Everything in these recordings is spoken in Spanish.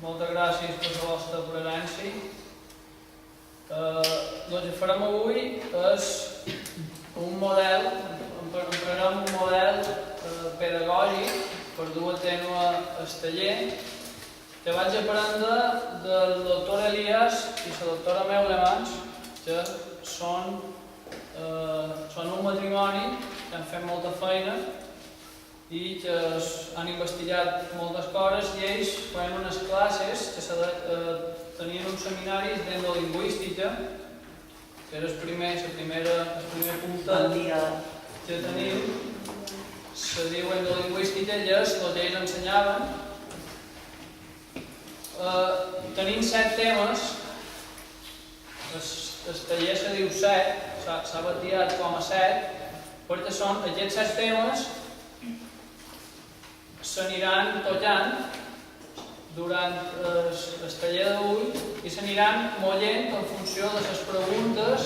moltes gràcies per la vostra presència. El que farem avui és un model, emprarem un model pedagògic per dur a terme el taller que vaig aprendre del doctor Elias i la doctora Meulemans, que són un matrimoni que han fet molta feina i que han investigat moltes coses i ells feien unes classes que tenien uns seminaris d'endolingüística, que era el primer puntet que tenim, se diu endolingüística i és el que ells ensenyaven. Tenim 7 temes, el taller se diu 7, s'ha batiat com a 7, perquè són aquests 7 temes s'aniran tocant durant el taller d'avui i s'aniran mollent en funció de les preguntes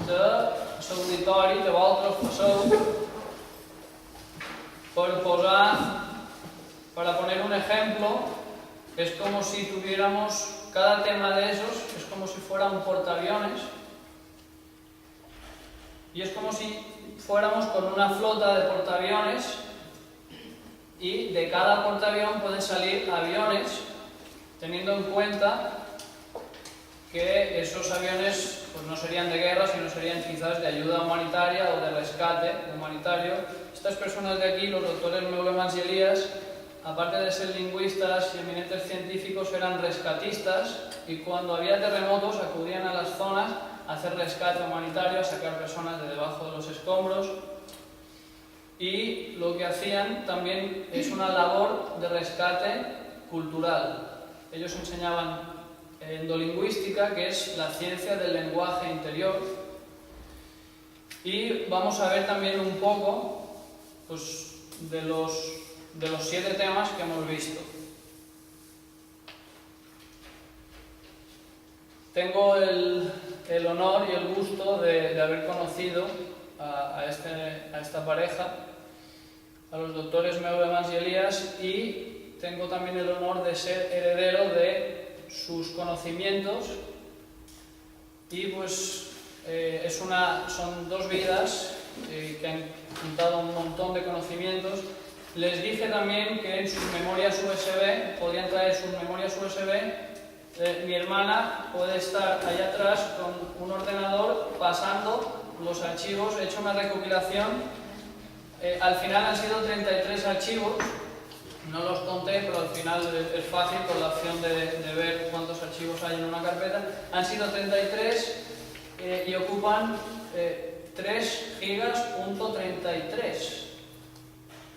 de l'auditori que vosaltres passeu. Para poner un ejemplo, es como si tuviéramos cada tema de esos, es como si fuera un portaaviones y es como si fuéramos con una flota de portaaviones y de cada portaavión pueden salir aviones, teniendo en cuenta que esos aviones pues, no serían de guerra, sino serían quizás de ayuda humanitaria o de rescate humanitario. Estas personas de aquí, los doctores Meulemans y Elias, aparte de ser lingüistas y eminentes científicos, eran rescatistas y cuando había terremotos acudían a las zonas a hacer rescate humanitario, a sacar personas de debajo de los escombros. Y lo que hacían también es una labor de rescate cultural. Ellos enseñaban endolingüística, que es la ciencia del lenguaje interior. Y vamos a ver también un poco pues, de los 7 temas que hemos visto. Tengo el honor y el gusto de haber conocido a esta pareja, a los doctores Meulemans y Elias, y tengo también el honor de ser heredero de sus conocimientos y pues son 2 vidas que han juntado un montón de conocimientos. Les dije también que en sus memorias USB, podían traer sus memorias USB. Mi hermana puede estar allá atrás con un ordenador pasando los archivos, he hecho una recopilación. Al final han sido 33 archivos, no los conté, pero al final es fácil con la opción de ver cuántos archivos hay en una carpeta. Han sido 33 y ocupan 3 gigas.33.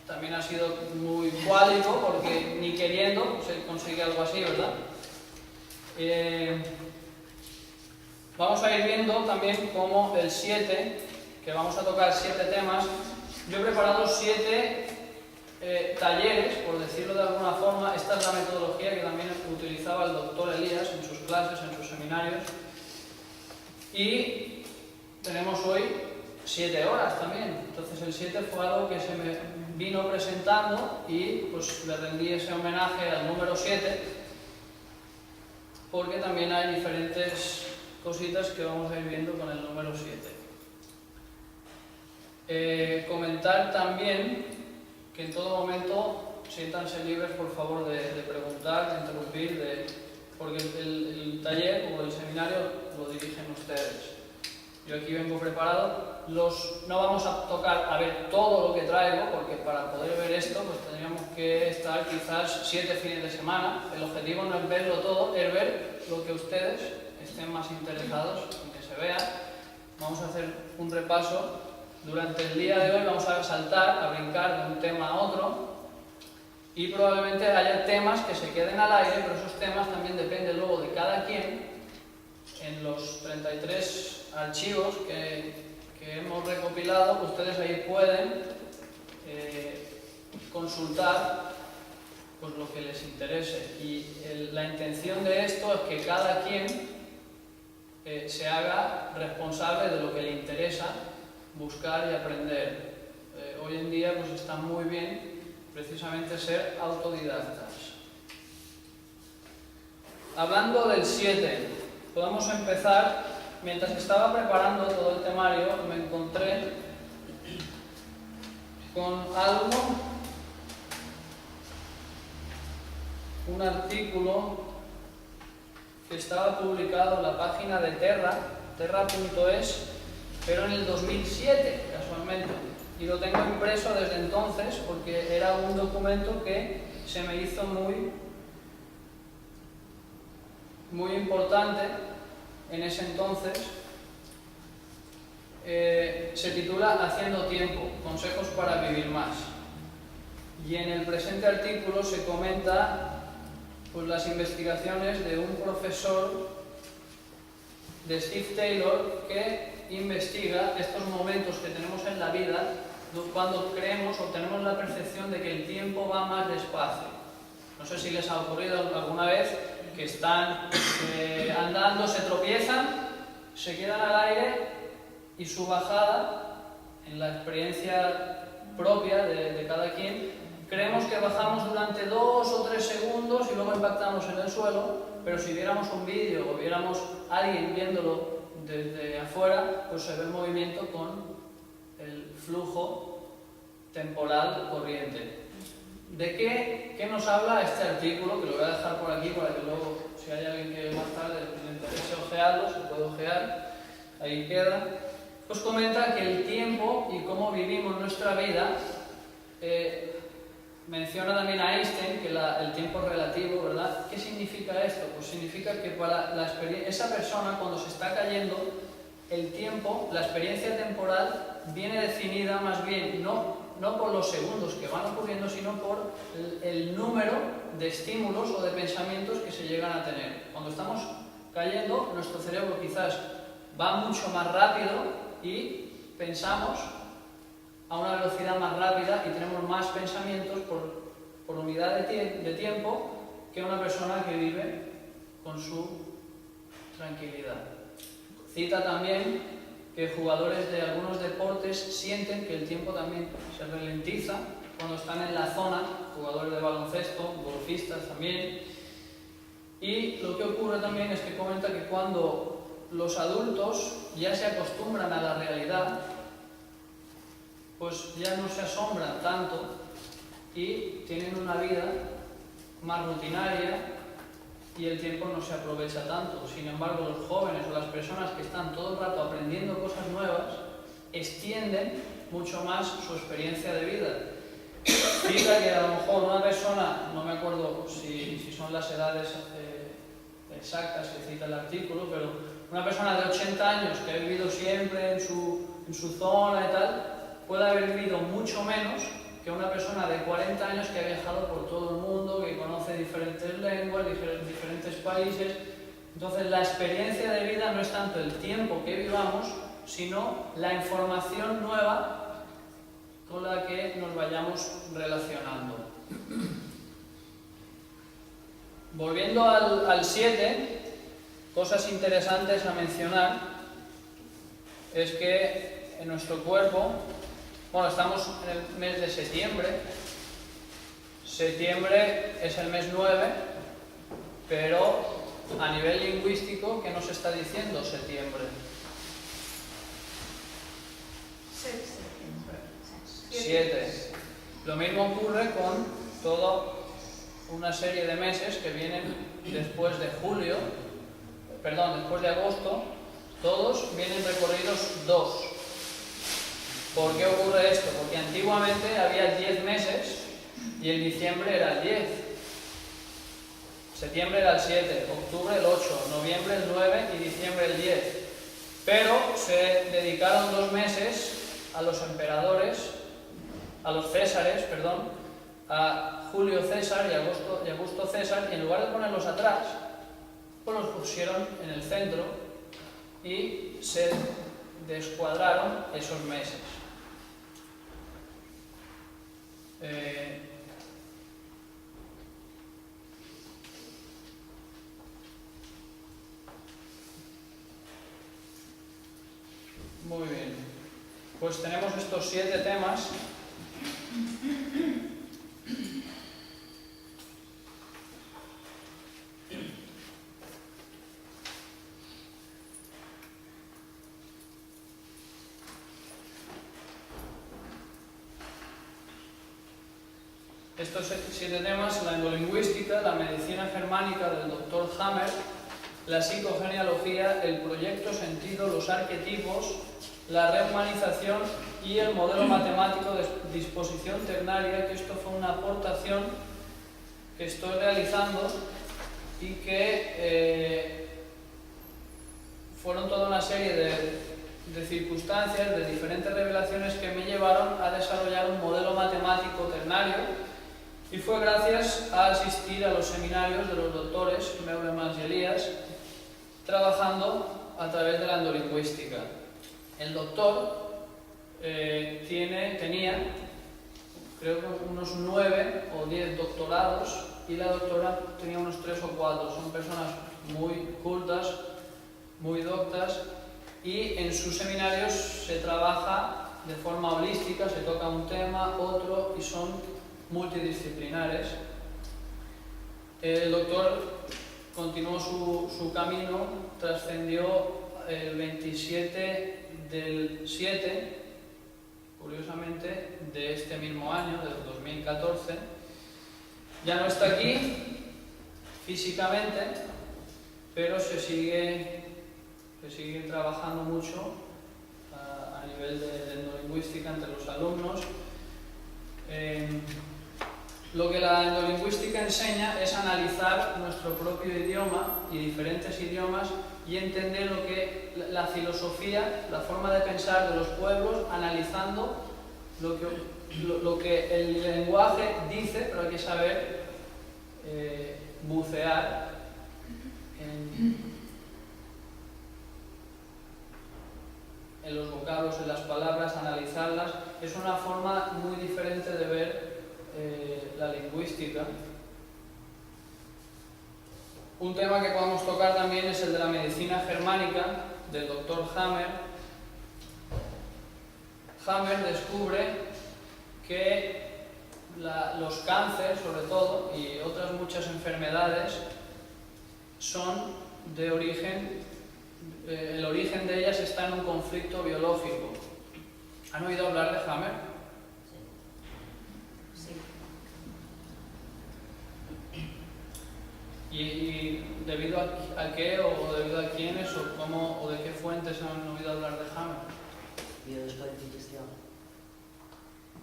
También ha sido muy cuálico porque ni queriendo se consigue algo así, ¿verdad? Vamos a ir viendo también cómo el 7, que vamos a tocar 7 temas. Yo he preparado 7 talleres, por decirlo de alguna forma. Esta es la metodología que también utilizaba el doctor Elias en sus clases, en sus seminarios. Y tenemos hoy 7 horas también. Entonces el 7 fue algo que se me vino presentando y pues le rendí ese homenaje al número 7, porque también hay diferentes cositas que vamos a ir viendo con el número 7. Comentar también que en todo momento siéntanse libres, por favor, de preguntar, de interrumpir, porque el taller o el seminario lo dirigen ustedes. Yo aquí vengo preparado. No vamos a tocar a ver todo lo que traigo, porque para poder ver esto pues tendríamos que estar quizás 7 fines de semana. El objetivo no es verlo todo, es ver lo que ustedes estén más interesados en que se vea. Vamos a hacer un repaso. Durante el día de hoy vamos a saltar, a brincar de un tema a otro y probablemente haya temas que se queden al aire, pero esos temas también dependen luego de cada quien. En los 33 archivos que hemos recopilado, ustedes ahí pueden consultar pues, lo que les interese. Y la intención de esto es que cada quien se haga responsable de lo que le interesa buscar y aprender. Hoy en día pues, está muy bien precisamente ser autodidactas. hablando del 7, podemos empezar. Mientras estaba preparando todo el temario, me encontré con algo, un artículo que estaba publicado en la página de terra.es, pero en el 2007, casualmente. Y lo tengo impreso desde entonces porque era un documento que se me hizo muy importante en ese entonces. Se titula Haciendo tiempo, consejos para vivir más. Y en el presente artículo se comenta pues, las investigaciones de un profesor, de Steve Taylor, que investiga estos momentos que tenemos en la vida cuando creemos o tenemos la percepción de que el tiempo va más despacio. No sé si les ha ocurrido alguna vez que están andando, se tropiezan, se quedan al aire y su bajada, en la experiencia propia de cada quien, creemos que bajamos durante 2 o 3 segundos y luego impactamos en el suelo, pero si viéramos un vídeo o viéramos a alguien viéndolo desde afuera, pues se ve el movimiento con el flujo temporal corriente. ¿De qué nos habla este artículo? Que lo voy a dejar por aquí para que luego, si hay alguien que más tarde le interese ojearlo, se puede ojear, ahí queda. Pues comenta que el tiempo y cómo vivimos nuestra vida, menciona también a Einstein que el tiempo es relativo, ¿verdad? ¿Qué significa esto? Pues significa que para esa persona, cuando se está cayendo, el tiempo, la experiencia temporal, viene definida más bien no por los segundos que van ocurriendo, sino por el número de estímulos o de pensamientos que se llegan a tener. Cuando estamos cayendo, nuestro cerebro quizás va mucho más rápido y pensamos a una velocidad más rápida y tenemos más pensamientos por unidad de tiempo que una persona que vive con su tranquilidad. Cita también que jugadores de algunos deportes sienten que el tiempo también se ralentiza cuando están en la zona, jugadores de baloncesto, golfistas también. Y lo que ocurre también es que comenta que cuando los adultos ya se acostumbran a la realidad, pues ya no se asombran tanto y tienen una vida más rutinaria y el tiempo no se aprovecha tanto. Sin embargo, los jóvenes o las personas que están todo el rato aprendiendo cosas nuevas extienden mucho más su experiencia de vida. Cita que a lo mejor una persona, no me acuerdo si son las edades exactas que cita el artículo, pero una persona de 80 años que ha vivido siempre en su zona y tal, puede haber vivido mucho menos que una persona de 40 años que ha viajado por todo el mundo, que conoce diferentes lenguas, diferentes países. Entonces, la experiencia de vida no es tanto el tiempo que vivamos, sino la información nueva con la que nos vayamos relacionando. Volviendo al 7, cosas interesantes a mencionar es que en nuestro cuerpo, bueno, estamos en el mes de septiembre. Septiembre es el mes 9, pero a nivel lingüístico, ¿qué nos está diciendo septiembre? 7. Lo mismo ocurre con toda una serie de meses que vienen después de después de agosto, todos vienen recorridos 2. ¿Por qué ocurre esto? Porque antiguamente había 10 meses y en diciembre era el 10. Septiembre era el 7, octubre el 8, noviembre el 9 y diciembre el 10. Pero se dedicaron 2 meses a los emperadores, a los Césares, a Julio César y Augusto César, y en lugar de ponerlos atrás, pues los pusieron en el centro y se descuadraron esos meses. Muy bien, pues tenemos estos 7 temas. estos 7 temas: la endolingüística, la medicina germánica del Dr. Hammer, la psicogenealogía, el proyecto sentido, los arquetipos, la rehumanización y el modelo matemático de disposición ternaria, que esto fue una aportación que estoy realizando y que fueron toda una serie de circunstancias, de diferentes revelaciones que me llevaron a desarrollar un modelo matemático ternario, y fue gracias a asistir a los seminarios de los doctores Meulemans y Elías, trabajando a través de la endolingüística. El doctor tenía, creo que unos 9 o 10 doctorados, y la doctora tenía unos 3 o 4. Son personas muy cultas, muy doctas, y en sus seminarios se trabaja de forma holística, se toca un tema, otro, y son multidisciplinares. El doctor continuó su camino, trascendió el 27 del 7, curiosamente, de este mismo año, del 2014. Ya no está aquí físicamente, pero se sigue trabajando mucho a nivel de endolingüística entre los alumnos. Lo que la endolingüística enseña es analizar nuestro propio idioma y diferentes idiomas y entender lo que la filosofía, la forma de pensar de los pueblos, analizando lo que el lenguaje dice, pero hay que saber bucear en los vocablos, en las palabras, analizarlas. Es una forma muy diferente de ver la lingüística. Un tema que podemos tocar también es el de la medicina germánica del Dr. Hammer. Hammer descubre que los cánceres, sobre todo, y otras muchas enfermedades, son de origen, el origen de ellas está en un conflicto biológico. ¿Han oído hablar de Hammer? ¿Y debido a qué, o debido a quiénes, o cómo, o de qué fuentes han oído hablar de Hammer? Biodescodificació.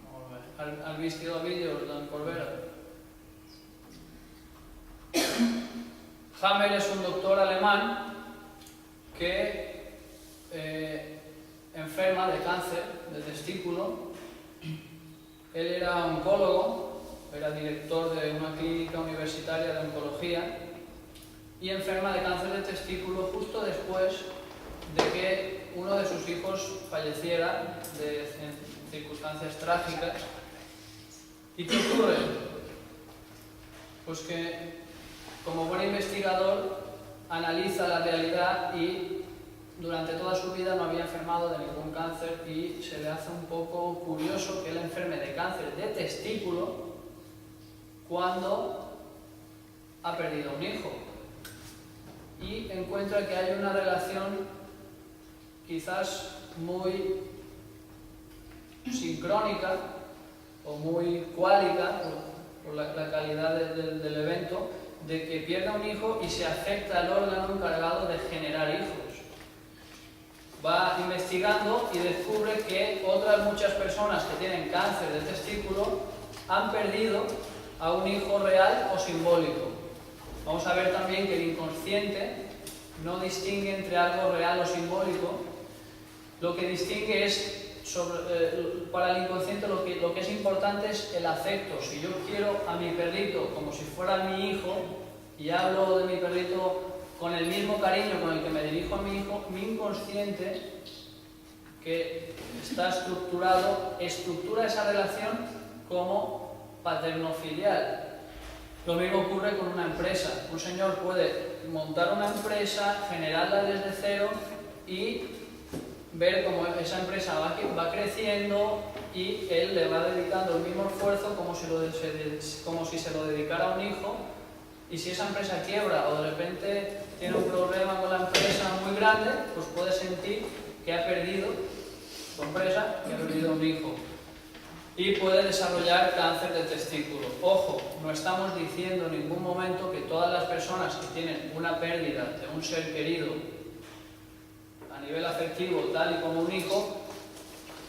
Molt bé. Han vist el vídeo d'en Corbera? Hammer es un doctor alemán que enferma de cáncer de testículo. Él era oncólogo, era director de una clínica universitaria de oncología, y enferma de cáncer de testículo justo después de que uno de sus hijos falleciera en circunstancias trágicas. ¿Y qué ocurre? Pues que, como buen investigador, analiza la realidad y durante toda su vida no había enfermado de ningún cáncer, y se le hace un poco curioso que él enferme de cáncer de testículo cuando ha perdido un hijo. Y encuentra que hay una relación quizás muy sincrónica o muy cuálica, por la calidad del evento, de que pierda un hijo y se afecta el órgano encargado de generar hijos. Va investigando y descubre que otras muchas personas que tienen cáncer de testículo han perdido a un hijo real o simbólico. Vamos a ver también que el inconsciente no distingue entre algo real o simbólico. Lo que distingue es, para el inconsciente, lo que es importante es el afecto. Si yo quiero a mi perrito como si fuera mi hijo y hablo de mi perrito con el mismo cariño con el que me dirijo a mi hijo, mi inconsciente, que está estructurado, estructura esa relación como paterno-filial. Lo mismo ocurre con una empresa. Un señor puede montar una empresa, generarla desde cero y ver cómo esa empresa va creciendo, y él le va dedicando el mismo esfuerzo como si se lo dedicara a un hijo. Y si esa empresa quiebra o de repente tiene un problema con la empresa muy grande, pues puede sentir que ha perdido su empresa, que ha perdido un hijo. y puede desarrollar cáncer de testículo. Ojo, no estamos diciendo en ningún momento que todas las personas que tienen una pérdida de un ser querido a nivel afectivo, tal y como un hijo,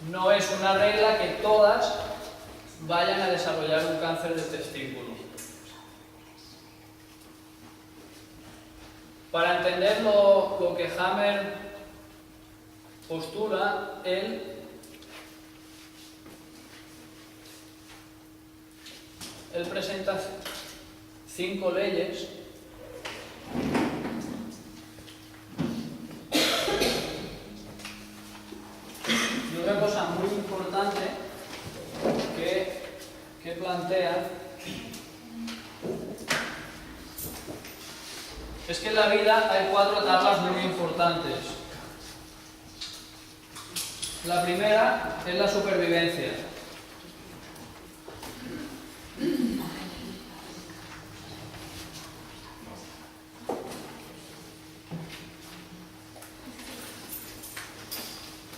no es una regla que todas vayan a desarrollar un cáncer de testículo. Para entender lo que Hammer postula, él presenta 5 leyes y una cosa muy importante que plantea es que en la vida hay 4 etapas muy importantes. La primera es la supervivencia.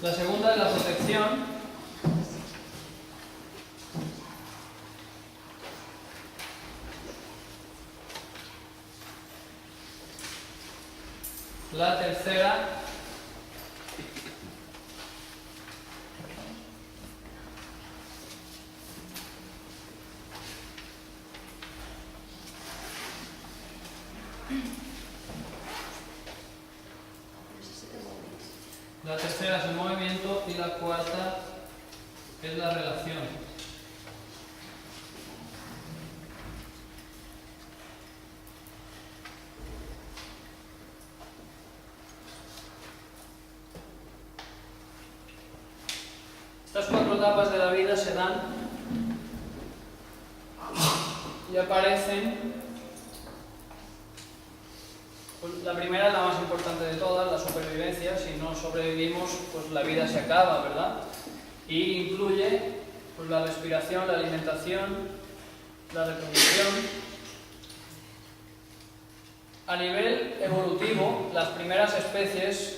La segunda es la protección. La tercera es el movimiento y la cuarta es la relación. Estas 4 etapas de la vida se dan y aparecen. Pues la primera es la más importante de todas, la supervivencia. Si no sobrevivimos, pues la vida se acaba, ¿verdad? Y incluye pues, la respiración, la alimentación, la reproducción. A nivel evolutivo, las primeras especies,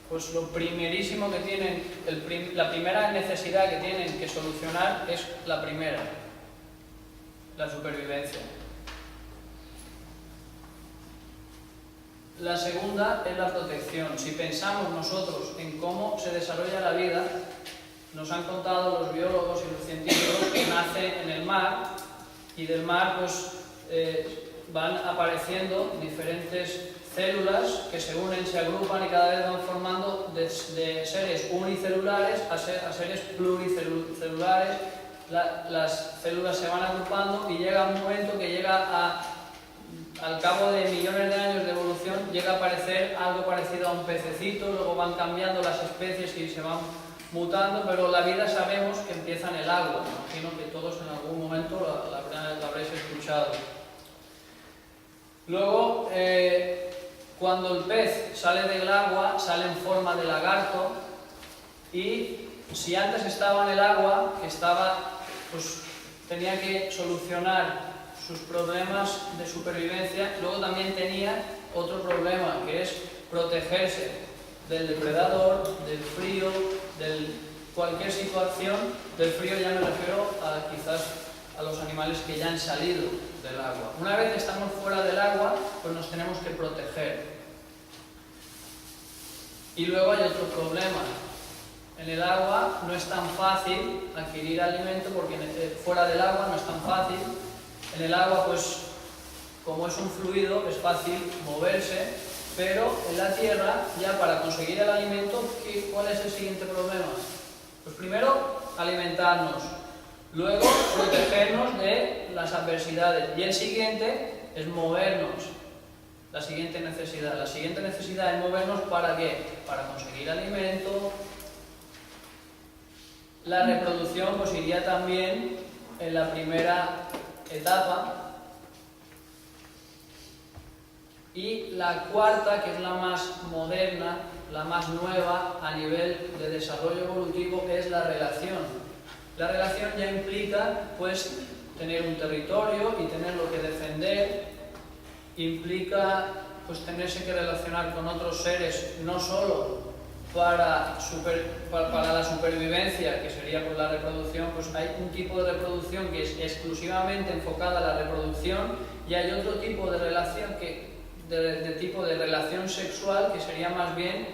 pues lo primerísimo que tienen, la primera necesidad que tienen que solucionar es la primera, la supervivencia. La segunda es la protección. Si pensamos nosotros en cómo se desarrolla la vida, nos han contado los biólogos y los científicos que nace en el mar y del mar pues van apareciendo diferentes células que se unen, se agrupan y cada vez van formando de seres unicelulares a seres pluricelulares. Las células se van agrupando y llega un momento que al cabo de millones de años de evolución llega a aparecer algo parecido a un pececito, luego van cambiando las especies y se van mutando, pero la vida sabemos que empieza en el agua. Me imagino que todos en algún momento la habréis escuchado. Luego, cuando el pez sale del agua, sale en forma de lagarto y si antes estaba en el agua, pues tenía que solucionar sus problemas de supervivencia, luego también tenía otro problema, que es protegerse del depredador, del frío, de cualquier situación. Del frío ya me refiero quizás a los animales que ya han salido del agua. Una vez estamos fuera del agua, pues nos tenemos que proteger. Y luego hay otro problema. En el agua no es tan fácil adquirir alimento porque fuera del agua no es tan fácil. En el agua, pues, como es un fluido, es fácil moverse, pero en la tierra, ya para conseguir el alimento, ¿cuál es el siguiente problema? Pues primero, alimentarnos, luego protegernos de las adversidades, y el siguiente es movernos. La siguiente necesidad es movernos ¿para qué? Para conseguir alimento. La reproducción pues iría también en la primera etapa. Y la cuarta, que es la más moderna, la más nueva a nivel de desarrollo evolutivo, es la relación. La relación ya implica pues tener un territorio y tenerlo que defender, implica pues tenerse que relacionar con otros seres, no solo para la supervivencia, que sería por la reproducción, pues hay un tipo de reproducción que es exclusivamente enfocada a la reproducción y hay otro tipo de relación de tipo de relación sexual que sería más bien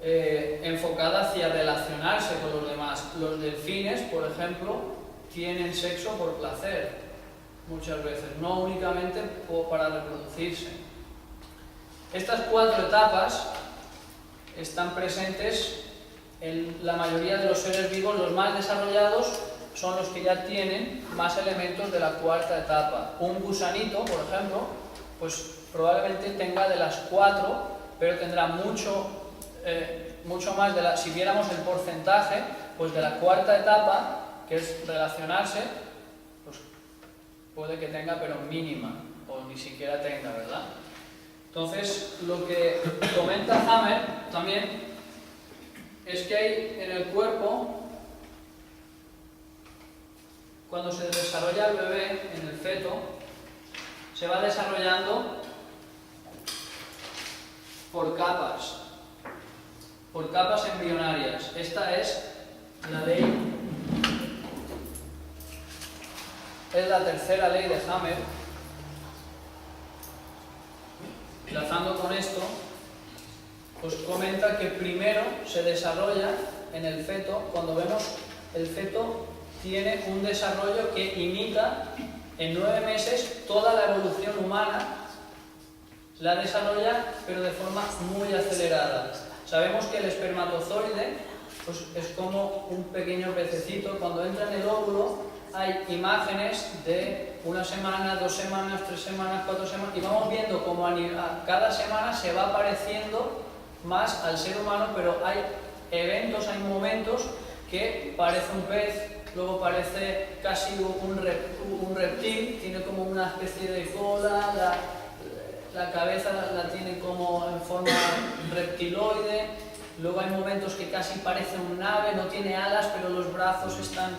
enfocada hacia relacionarse con los demás. Los delfines, por ejemplo, tienen sexo por placer muchas veces, no únicamente para reproducirse. Estas 4 etapas están presentes en la mayoría de los seres vivos. Los más desarrollados son los que ya tienen más elementos de la 4ª etapa. Un gusanito, por ejemplo, pues probablemente tenga de las 4, pero tendrá mucho más si viéramos el porcentaje, pues de la 4ª etapa, que es relacionarse, pues puede que tenga, pero mínima, o ni siquiera tenga, ¿verdad? Entonces, lo que comenta Hammer también es que hay en el cuerpo, cuando se desarrolla el bebé, en el feto, se va desarrollando por capas embrionarias. Esta es la ley, es la 3ª ley de Hammer. Enlazando con esto, pues comenta que primero se desarrolla en el feto, cuando vemos el feto tiene un desarrollo que imita en 9 meses toda la evolución humana, la desarrolla pero de forma muy acelerada. Sabemos que el espermatozoide pues, es como un pequeño pececito. Cuando entra en el óvulo hay imágenes de 1 semana, 2 semanas, 3 semanas, 4 semanas, y vamos viendo cómo a cada semana se va pareciendo más al ser humano, pero hay eventos, hay momentos que parece un pez, luego parece casi un reptil, tiene como una especie de cola, la cabeza la tiene como en forma reptiloide, luego hay momentos que casi parece un ave, no tiene alas, pero los brazos están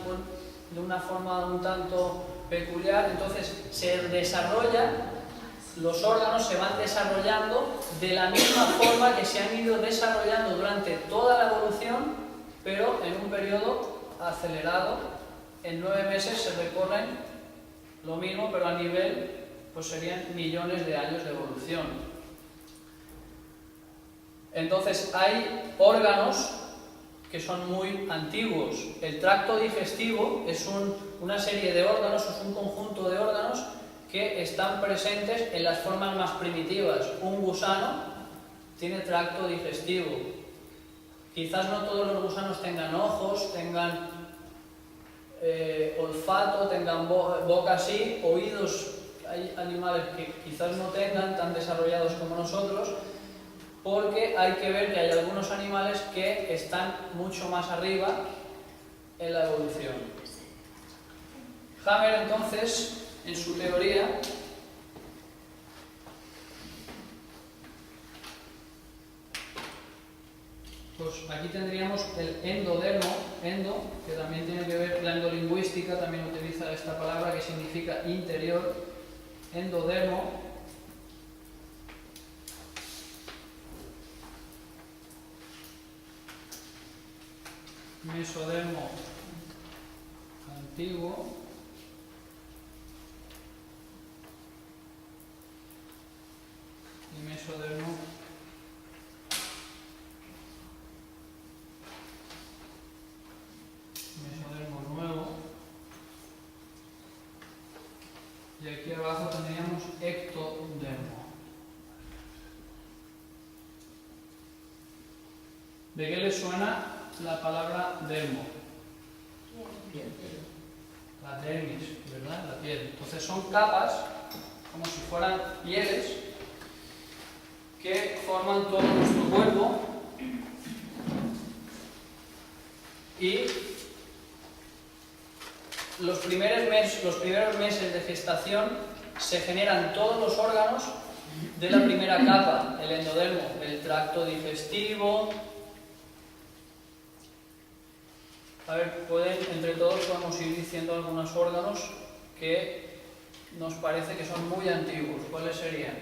de una forma un tanto peculiar. Entonces se desarrolla, los órganos se van desarrollando de la misma forma que se han ido desarrollando durante toda la evolución, pero en un periodo acelerado. En 9 meses se recorren lo mismo, pero a nivel, pues serían millones de años de evolución. Entonces hay órganos que son muy antiguos. El tracto digestivo es una serie de órganos, es un conjunto de órganos que están presentes en las formas más primitivas. Un gusano tiene tracto digestivo. Quizás no todos los gusanos tengan ojos, tengan olfato, tengan boca así, oídos. Hay animales que quizás no tengan tan desarrollados como nosotros, porque hay que ver que hay algunos animales que están mucho más arriba en la evolución. Hammer, entonces, en su teoría, pues aquí tendríamos el endodermo, que también tiene que ver, la endolingüística también utiliza esta palabra que significa interior, endodermo. Mesodermo antiguo, y mesodermo nuevo, y aquí abajo tendríamos ectodermo. ¿De qué le suena la palabra dermo? La dermis, ¿verdad? La piel. Entonces son capas, como si fueran pieles, que forman todo nuestro cuerpo, y los primeros meses de gestación se generan todos los órganos de la primera capa, el endodermo, el tracto digestivo. A ver, entre todos podemos ir diciendo algunos órganos que nos parece que son muy antiguos. ¿Cuáles serían?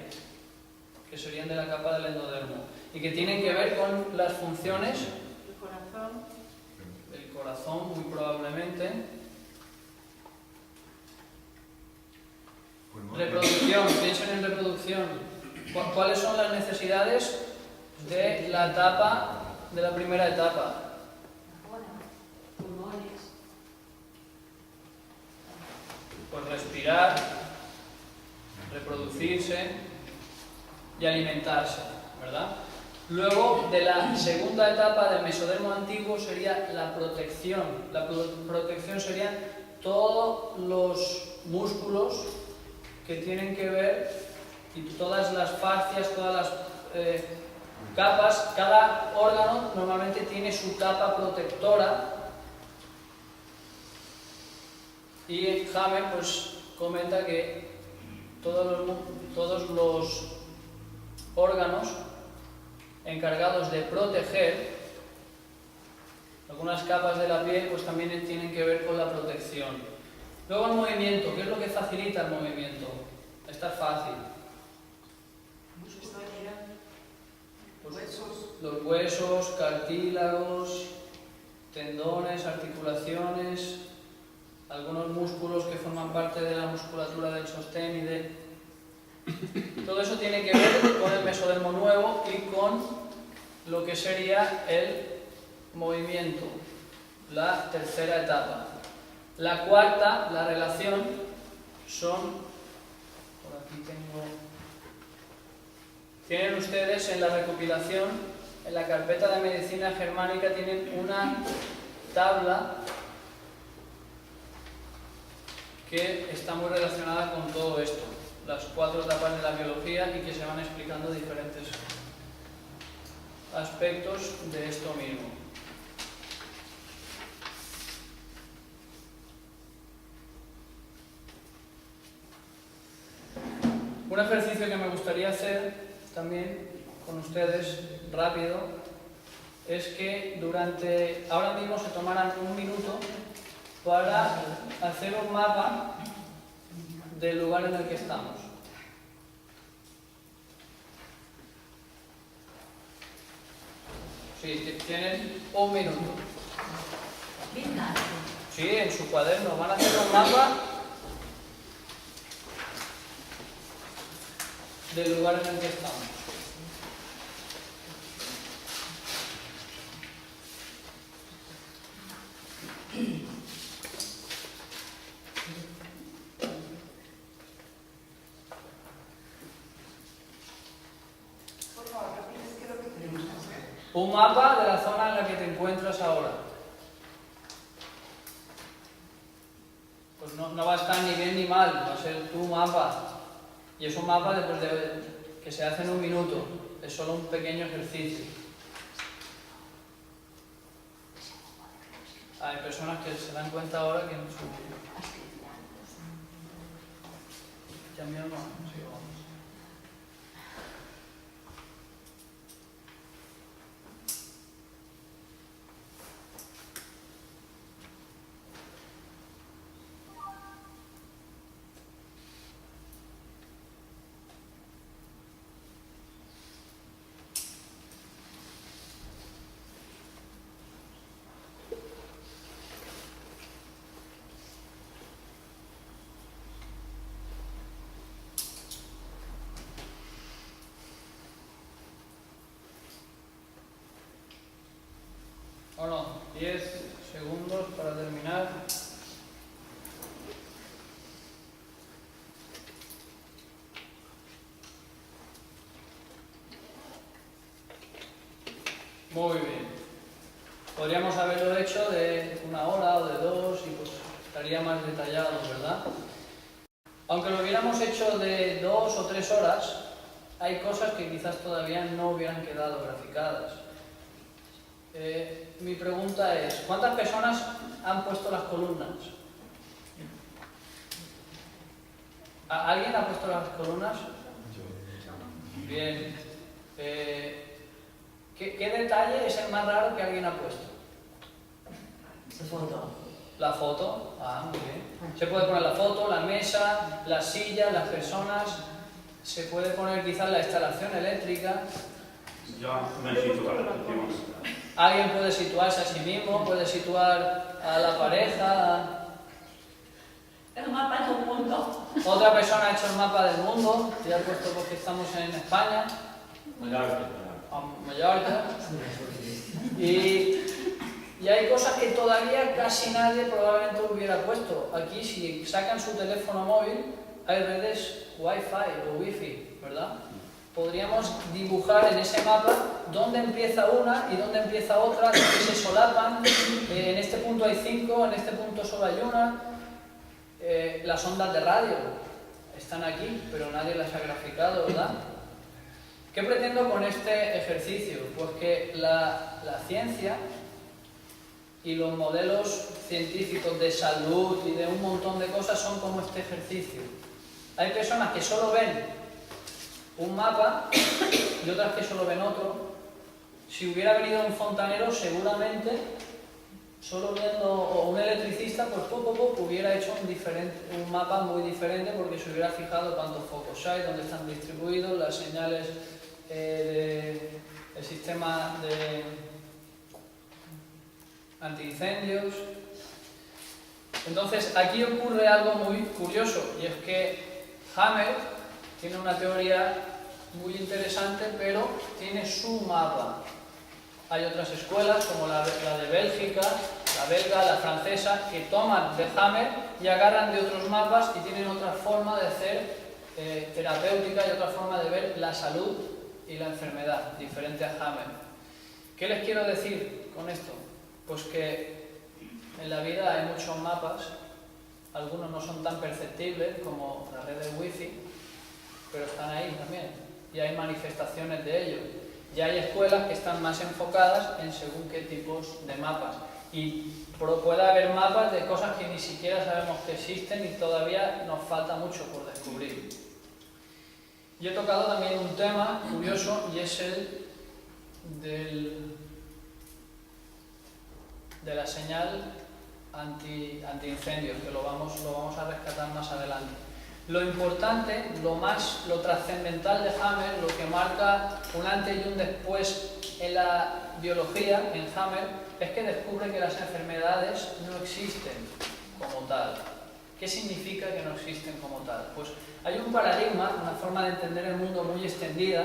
que serían de la capa del endodermo, y que tienen que ver con las funciones. El corazón, muy probablemente. Reproducción, piensen en reproducción. ¿Cuáles son las necesidades de la etapa, de la primera etapa? Pulmones. Pues respirar, reproducirse y alimentarse, ¿verdad? Luego, de la segunda etapa del mesodermo antiguo sería la protección. La protección serían todos los músculos que tienen que ver, y todas las fascias, todas las capas. Cada órgano normalmente tiene su capa protectora, y James pues comenta que todos los órganos encargados de proteger algunas capas de la piel pues también tienen que ver con la protección. Luego el movimiento, ¿qué es lo que facilita el movimiento? Esta es fácil. Los huesos, cartílagos, tendones, articulaciones, algunos músculos que forman parte de la musculatura del sostén y de... Todo eso tiene que ver con el mesodermo nuevo y con lo que sería el movimiento, la tercera etapa. La cuarta, la relación, son... Por aquí tengo... Tienen ustedes en la recopilación, en la carpeta de medicina germánica, tienen una tabla que está muy relacionada con todo esto, las 4 etapas de la biología, y que se van explicando diferentes aspectos de esto mismo. Un ejercicio que me gustaría hacer también con ustedes, rápido, es que ahora mismo se tomaran un minuto para hacer un mapa del lugar en el que estamos. Sí, tienen un minuto. Sí, en su cuaderno van a hacer un mapa del lugar en el que estamos. Un mapa de la zona en la que te encuentras ahora. Pues no va a estar ni bien ni mal, va a ser tu mapa. Y es un mapa que se hace en un minuto. Es solo un pequeño ejercicio. Hay personas que se dan cuenta ahora que no son... Ya mío no, sí, vamos. Bueno, 10 segundos para terminar. Muy bien. Podríamos haberlo hecho de 1 hora o de 2 y pues estaría más detallado, ¿verdad? Aunque lo hubiéramos hecho de 2 o 3 horas, hay cosas que quizás todavía no hubieran quedado graficadas. Mi pregunta es, ¿cuántas personas han puesto las columnas? ¿Alguien ha puesto las columnas? Bien. ¿Qué detalle es el más raro que alguien ha puesto? La foto. La foto. Ah, muy bien. Se puede poner la foto, la mesa, las sillas, las personas. se puede poner quizás la instalación eléctrica. Ya me sitúo efectivamente. Alguien puede situarse a sí mismo, puede situar a la pareja. El mapa del mundo. Otra persona ha hecho el mapa del mundo, ya he puesto porque estamos en España, a Mallorca. Y hay cosas que todavía casi nadie probablemente hubiera puesto. Aquí, si sacan su teléfono móvil, hay redes Wi-Fi o Wi-Fi, ¿verdad? Podríamos dibujar en ese mapa dónde empieza una y dónde empieza otra, que se solapan. En este punto hay 5, en este punto solo hay una. Las ondas de radio están aquí, pero nadie las ha graficado, ¿verdad? ¿Qué pretendo con este ejercicio? Pues que la ciencia y los modelos científicos de salud y de un montón de cosas son como este ejercicio. Hay personas que solo ven un mapa y otras que solo ven otro. Si hubiera venido un fontanero, seguramente, solo viendo, o un electricista, pues hubiera hecho un mapa muy diferente, porque se hubiera fijado cuántos focos hay, dónde están distribuidos, las señales del sistema de antiincendios. Entonces, aquí ocurre algo muy curioso, y es que Hammer tiene una teoría muy interesante, pero tiene su mapa. Hay otras escuelas, como la de Bélgica, la belga, la francesa, que toman de Hammer y agarran de otros mapas y tienen otra forma de hacer terapéutica y otra forma de ver la salud y la enfermedad, diferente a Hammer. ¿Qué les quiero decir con esto? Pues que en la vida hay muchos mapas, algunos no son tan perceptibles como la red de Wi-Fi, pero están ahí también, y hay manifestaciones de ello. Y hay escuelas que están más enfocadas en según qué tipos de mapas. Y puede haber mapas de cosas que ni siquiera sabemos que existen y todavía nos falta mucho por descubrir. Y he tocado también un tema curioso, y es el de la señal antiincendios, que lo vamos a rescatar más adelante. Lo importante, lo trascendental de Hammer, lo que marca un antes y un después en la biología, en Hammer, es que descubre que las enfermedades no existen como tal. ¿Qué significa que no existen como tal? Pues hay un paradigma, una forma de entender el mundo muy extendida,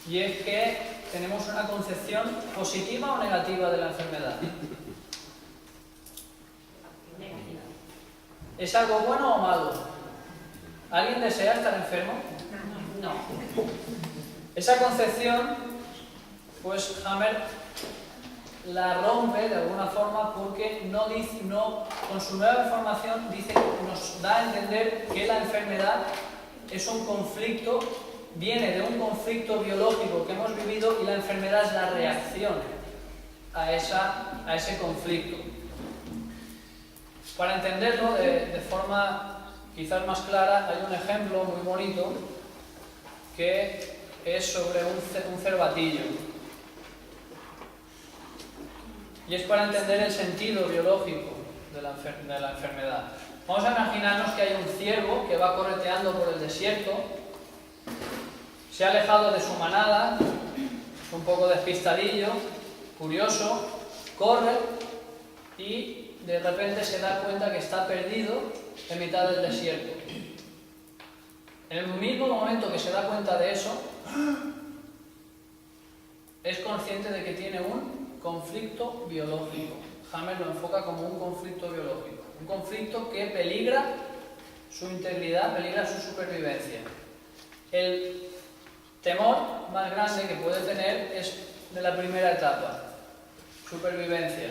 y es que tenemos una concepción positiva o negativa de la enfermedad. Negativa. ¿Es algo bueno o malo? ¿Alguien desea estar enfermo? No. Esa concepción, pues Hammer la rompe de alguna forma, porque con su nueva información nos da a entender que la enfermedad es un conflicto, viene de un conflicto biológico que hemos vivido, y la enfermedad es la reacción a ese conflicto. Para entenderlo de forma quizás más clara, hay un ejemplo muy bonito que es sobre un cervatillo. Y es para entender el sentido biológico de la enfermedad. Vamos a imaginarnos que hay un ciervo que va correteando por el desierto, se ha alejado de su manada, es un poco despistadillo, curioso, corre y de repente se da cuenta que está perdido en mitad del desierto. En el mismo momento que se da cuenta de eso, es consciente de que tiene un conflicto biológico. Hammer lo enfoca como un conflicto biológico, un conflicto que peligra su integridad, peligra su supervivencia. El temor más grande que puede tener es de la primera etapa, supervivencia.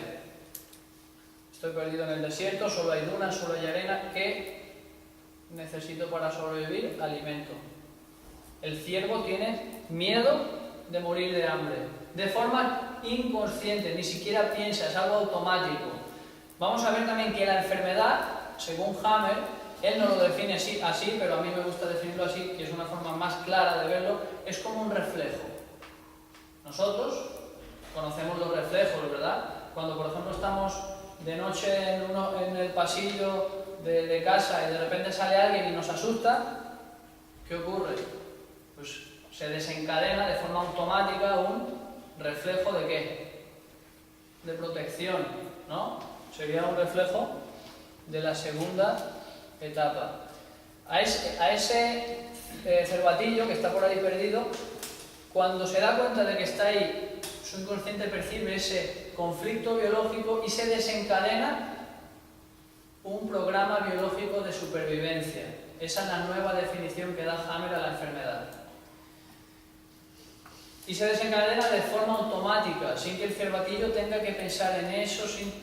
Estoy perdido en el desierto, solo hay dunas, solo hay arena. ¿Qué necesito para sobrevivir? Alimento. El ciervo tiene miedo de morir de hambre, de forma inconsciente, ni siquiera piensa, es algo automático. Vamos a ver también que la enfermedad, según Hammer, él no lo define así, pero a mí me gusta definirlo así, que es una forma más clara de verlo, es como un reflejo. Nosotros conocemos los reflejos, ¿verdad? Cuando, por ejemplo, estamos de noche en el pasillo de casa y de repente sale alguien y nos asusta, ¿qué ocurre? Pues se desencadena de forma automática un reflejo de ¿qué? De protección, ¿no? Sería un reflejo de la segunda etapa. A ese cervatillo que está por ahí perdido, cuando se da cuenta de que está ahí, su inconsciente percibe ese conflicto biológico y se desencadena un programa biológico de supervivencia. Esa es la nueva definición que da Hammer a la enfermedad. Y se desencadena de forma automática, sin que el cervatillo tenga que pensar en eso, sin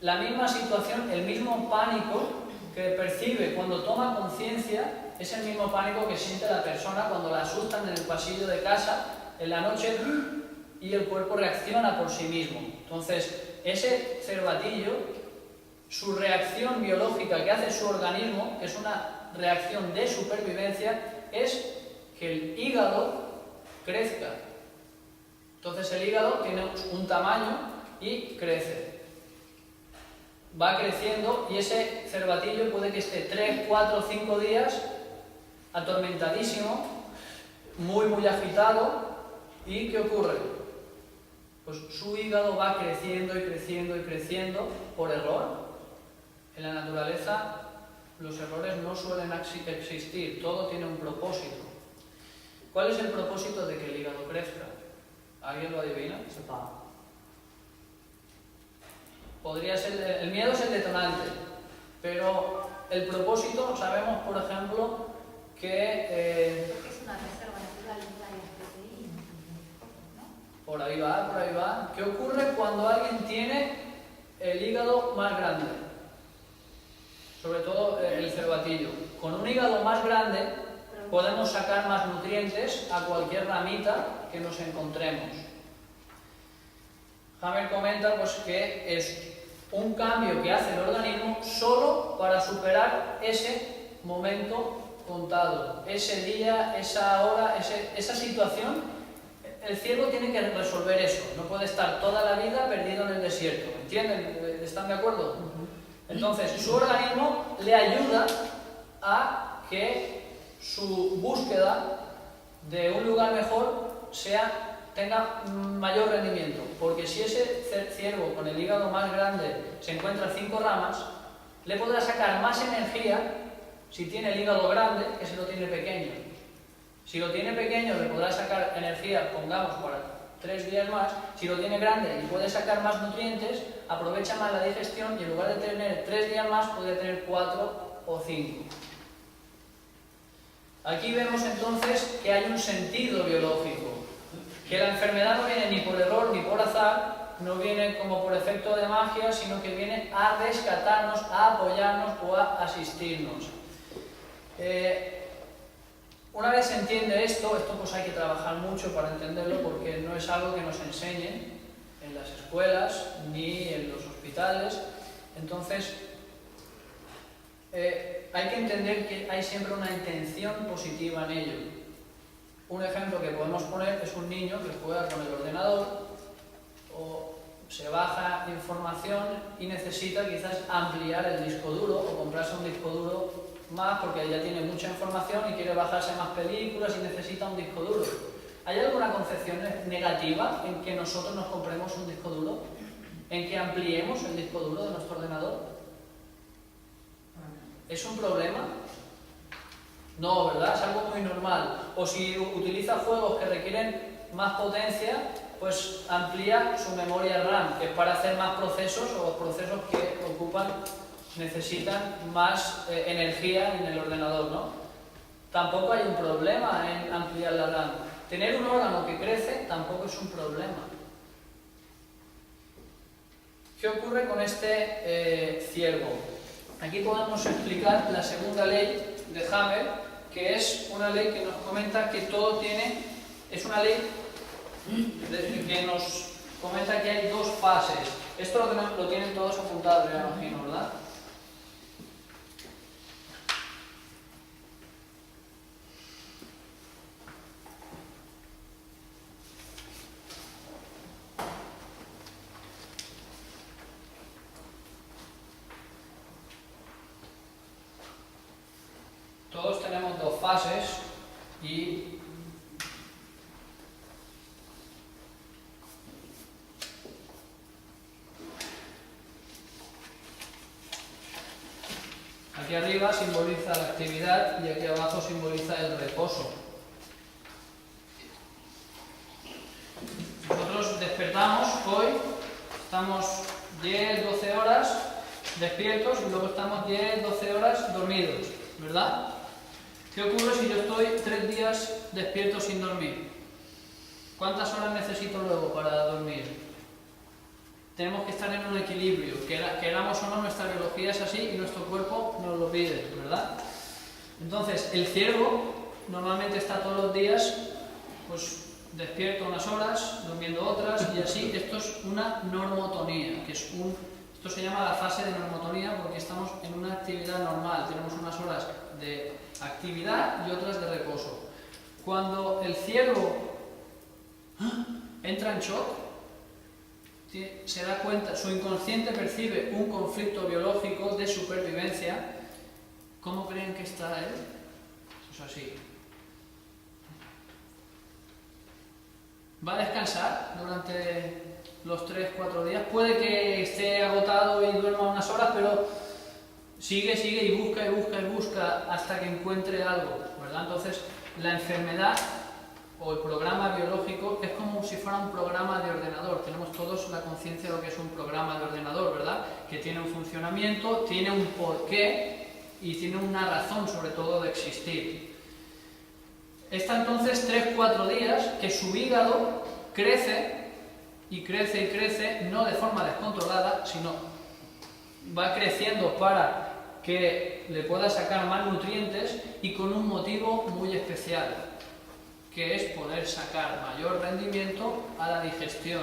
la misma situación, el mismo pánico que percibe cuando toma conciencia, es el mismo pánico que siente la persona cuando la asustan en el pasillo de casa en la noche y el cuerpo reacciona por sí mismo. Entonces, ese cervatillo, su reacción biológica que hace su organismo, que es una reacción de supervivencia, es que el hígado crezca. Entonces el hígado tiene un tamaño y crece. Va creciendo y ese cervatillo puede que esté 3, 4, 5 días atormentadísimo, muy agitado. ¿Y qué ocurre? Pues su hígado va creciendo y creciendo y creciendo por error. En la naturaleza los errores no suelen existir, todo tiene un propósito. ¿Cuál es el propósito de que el hígado crezca? ¿Alguien lo adivina? Podría ser, el miedo es el detonante, pero el propósito, sabemos por ejemplo que Es una reserva natural de varias proteínas, ¿no? por ahí va. ¿Qué ocurre cuando alguien tiene el hígado más grande? Sobre todo el cervatillo. Con un hígado más grande podemos sacar más nutrientes a cualquier ramita que nos encontremos. Hammer comenta pues, que es un cambio que hace el organismo solo para superar ese momento contado, ese día, esa hora, esa situación. El ciervo tiene que resolver eso, no puede estar toda la vida perdido en el desierto. ¿Entienden? ¿Están de acuerdo? Entonces, su organismo le ayuda a que su búsqueda de un lugar mejor tenga mayor rendimiento, porque si ese ciervo con el hígado más grande se encuentra 5 ramas, le podrá sacar más energía si tiene el hígado grande que si lo tiene pequeño. Si lo tiene pequeño le podrá sacar energía, pongamos, para 3 días más. Si lo tiene grande y puede sacar más nutrientes, aprovecha más la digestión y en lugar de tener 3 días más puede tener 4 o 5. Aquí vemos entonces que hay un sentido biológico, que la enfermedad no viene ni por error ni por azar, no viene como por efecto de magia, sino que viene a rescatarnos, a apoyarnos o a asistirnos. Una vez se entiende esto pues hay que trabajar mucho para entenderlo, porque no es algo que nos enseñen en las escuelas ni en los hospitales. Entonces, hay que entender que hay siempre una intención positiva en ello. Un ejemplo que podemos poner es un niño que juega con el ordenador o se baja información y necesita quizás ampliar el disco duro o comprarse un disco duro más porque ya tiene mucha información y quiere bajarse más películas y necesita un disco duro. ¿Hay alguna concepción negativa en que nosotros nos compremos un disco duro? ¿En que ampliemos el disco duro de nuestro ordenador? ¿Es un problema? No, ¿verdad? Es algo muy normal. O si utiliza juegos que requieren más potencia, pues amplía su memoria RAM, que es para hacer más procesos o procesos que necesitan más energía en el ordenador, ¿no? Tampoco hay un problema en ampliar la RAM. Tener un órgano que crece tampoco es un problema. ¿Qué ocurre con este ciervo? Aquí podemos explicar la segunda ley de Hammer, que es una ley que nos comenta que todo es una ley que nos comenta que hay 2 fases. Esto lo tienen todos apuntados, ya imagino, ¿verdad? Todos tenemos 2 fases. Aquí arriba simboliza la actividad y aquí abajo simboliza el reposo. Nosotros despertamos hoy, estamos 10-12 horas despiertos y luego estamos 10-12 horas dormidos, ¿verdad? ¿Qué ocurre si yo estoy 3 días despierto sin dormir? ¿Cuántas horas necesito luego para dormir? Tenemos que estar en un equilibrio, queramos o no, nuestra biología es así y nuestro cuerpo nos lo pide, ¿verdad? Entonces, el ciervo normalmente está todos los días, pues despierto unas horas, durmiendo otras y así. Esto es una normotonía, esto se llama la fase de normotonía porque estamos en una actividad normal, tenemos unas horas de actividad y otras de reposo. Cuando el ciervo entra en shock, se da cuenta, su inconsciente percibe un conflicto biológico de supervivencia. ¿Cómo creen que está él? Eso es así. Va a descansar durante los 3-4 días. Puede que esté agotado y duerma unas horas, pero sigue y busca hasta que encuentre algo, ¿verdad? Entonces, la enfermedad o el programa biológico es como si fuera un programa de ordenador. Tenemos todos la conciencia de lo que es un programa de ordenador, ¿verdad? Que tiene un funcionamiento, tiene un porqué y tiene una razón, sobre todo, de existir. Está entonces 3-4 días que su hígado crece, no de forma descontrolada, sino va creciendo para que le pueda sacar más nutrientes y con un motivo muy especial, que es poder sacar mayor rendimiento a la digestión,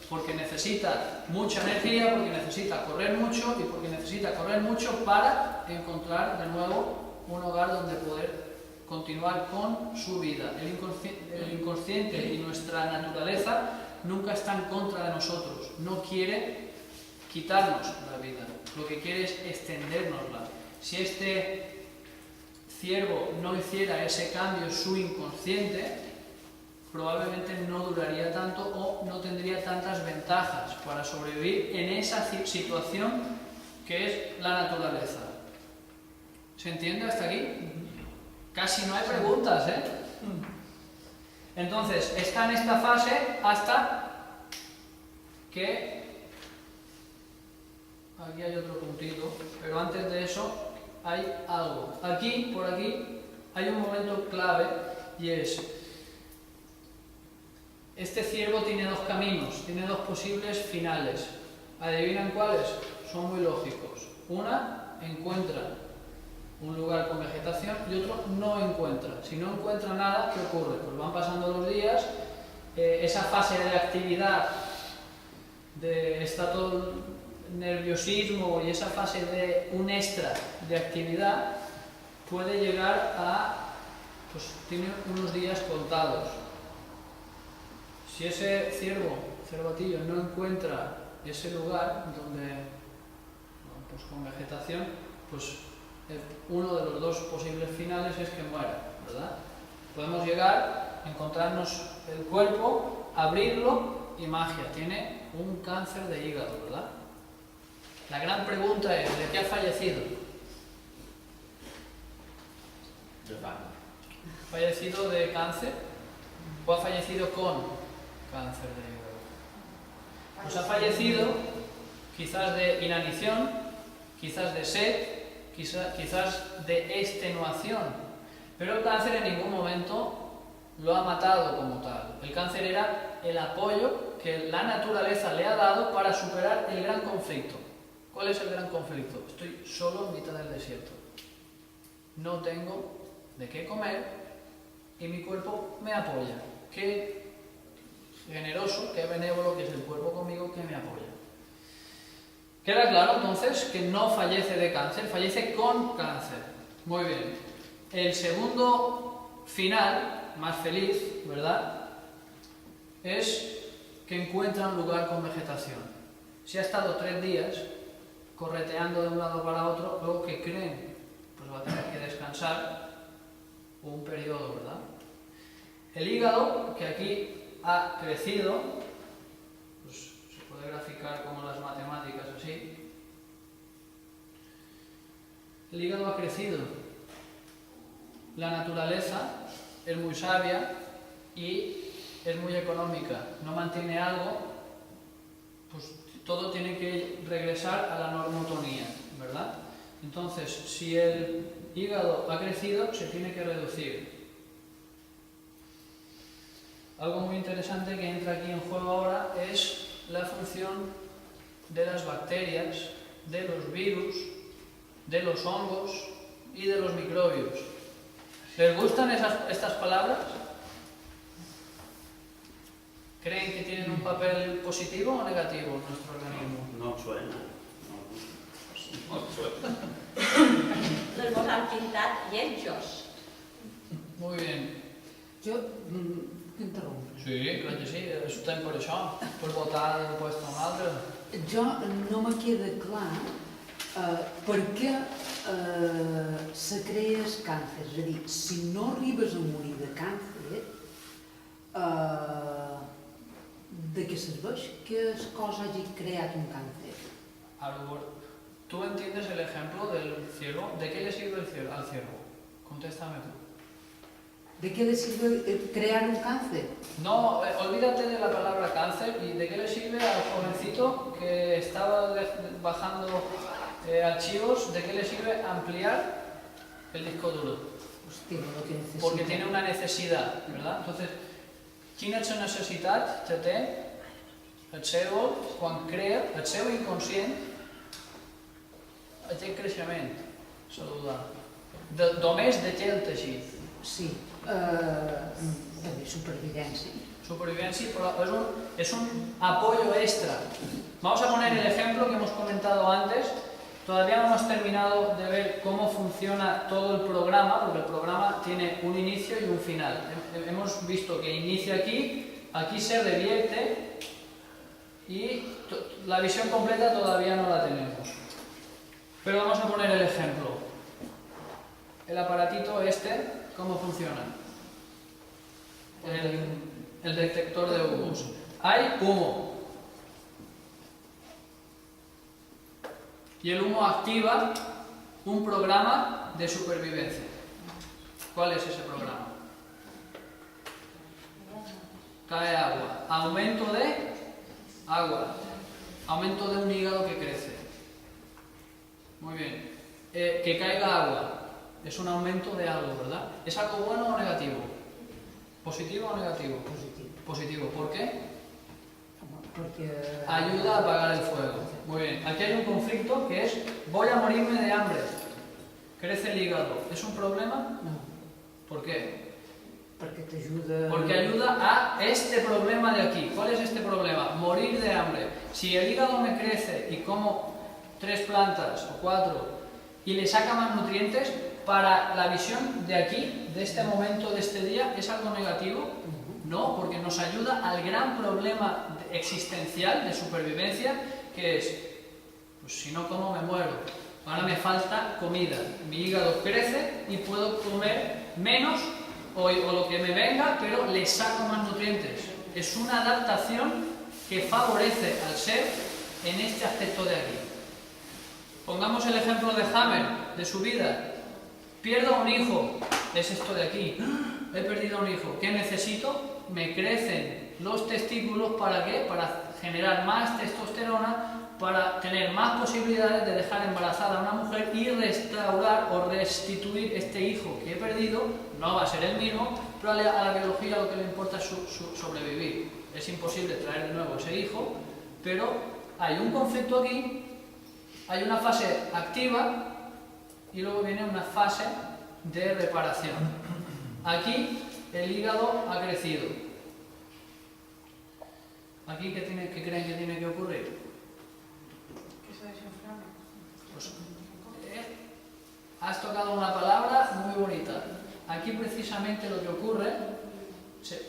porque necesita mucha energía, porque necesita correr mucho y porque necesita correr mucho para encontrar de nuevo un hogar donde poder continuar con su vida. El inconsciente y nuestra naturaleza nunca está en contra de nosotros, no quiere quitarnos la vida, lo que quiere es extendérnosla. Si este ciervo no hiciera ese cambio su inconsciente, probablemente no duraría tanto o no tendría tantas ventajas para sobrevivir en esa situación que es la naturaleza. ¿Se entiende hasta aquí? Casi no hay preguntas, ¿eh? Entonces, está en esta fase hasta que... Aquí hay otro puntito, pero antes de eso hay algo. Aquí, por aquí, hay un momento clave y es... Este ciervo tiene 2 caminos, tiene 2 posibles finales. ¿Adivinan cuáles? Son muy lógicos. Una, encuentra un lugar con vegetación y otro no encuentra. Si no encuentra nada, ¿qué ocurre? Pues van pasando los días, esa fase de actividad, de estado nerviosismo y esa fase de un extra de actividad puede llegar a, pues tiene unos días contados. Si ese cervatillo no encuentra ese lugar donde, pues con vegetación, pues uno de los 2 posibles finales es que muera, ¿verdad? Podemos llegar, encontrarnos el cuerpo, abrirlo y magia, tiene un cáncer de hígado, ¿verdad? La gran pregunta es, ¿de qué ha fallecido? ¿Ha fallecido de cáncer o ha fallecido con cáncer de hígado? Pues ha fallecido quizás de inanición, quizás de sed, quizás de extenuación, pero el cáncer en ningún momento lo ha matado como tal. El cáncer era el apoyo que la naturaleza le ha dado para superar el gran conflicto. ¿Cuál es el gran conflicto? Estoy solo en mitad del desierto. No tengo de qué comer y mi cuerpo me apoya. Qué generoso, qué benévolo que es el cuerpo conmigo que me apoya. Queda claro entonces que no fallece de cáncer, fallece con cáncer. Muy bien. El segundo final, más feliz, ¿verdad?, es que encuentra un lugar con vegetación. Si ha estado 3 días correteando de un lado para otro, luego ¿qué creen? Pues va a tener que descansar un periodo, ¿verdad? El hígado, que aquí ha crecido, pues se puede graficar como las matemáticas así. El hígado ha crecido. La naturaleza es muy sabia y es muy económica. No mantiene algo, pues todo tiene que regresar a la normotonía, ¿verdad? Entonces, si el hígado ha crecido, se tiene que reducir. Algo muy interesante que entra aquí en juego ahora es la función de las bacterias, de los virus, de los hongos y de los microbios. ¿Les gustan estas palabras? ¿Creen que tienen un papel positivo o negativo en nuestro organismo? No suena. No suena. Les han pintat lletjos. Muy bien. Jo interrompo. Sí, clar que sí, estem per això, per votar d'un lloc a un altre. Jo no me queda clar per què se crea el càncer. És a dir, si no arribes a morir de càncer, de què serveix que el cos hagi creat un càncer? ¿Tú entiendes el ejemplo del ciervo? ¿De qué le sirve al ciervo? Contéstame tú. De què le sirve crear un càncer? No, olvídate de la palabra cáncer y de qué le sirve al jovencito que estaba bajando archivos, de qué le sirve ampliar el disco duro. Hòstia, no que necessita. Porque tiene una necesidad, ¿verdad? Entonces, quina necessitat que té el cèrvol quan crea el seu inconscient aquest creixement celular? Només de què el teixit? Sí, també supervivència. Supervivencia, pero es un apoyo extra. Vamos a poner el ejemplo que hemos comentado antes. Todavía no hemos terminado de ver cómo funciona todo el programa, porque el programa tiene un inicio y un final. Hemos visto que inicia aquí, aquí se revierte y la visión completa todavía no la tenemos. Pero vamos a poner el ejemplo. El aparatito este, ¿cómo funciona? El detector de humos. Hay humo. Y el humo activa un programa de supervivencia. ¿Cuál es ese programa? Cae agua. Aumento de agua. Aumento de un hígado que crece. Muy bien. Que caiga agua. Es un aumento de algo, ¿verdad? ¿Es algo bueno o negativo? ¿Positivo o negativo? Positiu. Positivo. ¿Por qué? Perquè... Ayuda a apagar el fuego. Muy bien. Aquí hay un conflicto que es: voy a morirme de hambre. Crece el hígado. ¿Es un problema? No, ¿Por qué? perquè t'ajuda... Porque ayuda a este problema de aquí. ¿Cuál es este problema? Morir de hambre. Si el hígado me crece y como 3 plantas o 4 y le saca más nutrientes, para la visión de aquí, de este momento, de este día, ¿es algo negativo? No, porque nos ayuda al gran problema existencial de supervivencia, que es, pues si no como me muero, ahora me falta comida, mi hígado crece y puedo comer menos o lo que me venga, pero le saco más nutrientes. Es una adaptación que favorece al ser en este aspecto de aquí. Pongamos el ejemplo de Hammer, de su vida. Pierdo un hijo, es esto de aquí. He perdido un hijo. ¿Qué necesito? Me crecen los testículos, ¿para qué? Para generar más testosterona, para tener más posibilidades de dejar embarazada a una mujer y restaurar o restituir este hijo que he perdido. No va a ser el mismo, pero a la biología lo que le importa es sobrevivir. Es imposible traer de nuevo ese hijo, pero hay un conflicto aquí, hay una fase activa y luego viene una fase de reparación. Aquí el hígado ha crecido. ¿Aquí qué creen que tiene que ocurrir? Que se desinflama. Pues, has tocado una palabra muy bonita. Aquí precisamente lo que ocurre,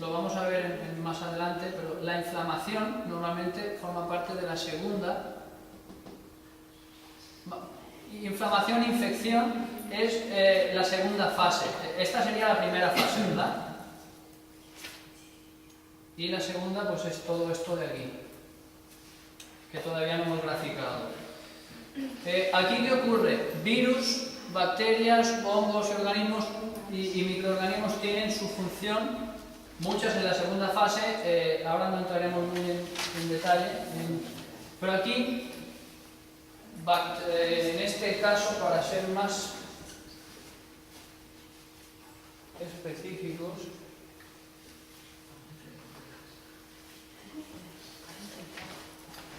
lo vamos a ver más adelante, pero la inflamación normalmente forma parte de la segunda. Inflamación, infección es la segunda fase. Esta sería la primera fase, ¿verdad? Y la segunda pues es todo esto de aquí, que todavía no hemos graficado. ¿Aquí qué ocurre? Virus bacterias, hongos y organismos y microorganismos tienen su función, muchas en la segunda fase, ahora no entraremos muy en detalle, pero aquí, en este caso, para ser más específicos,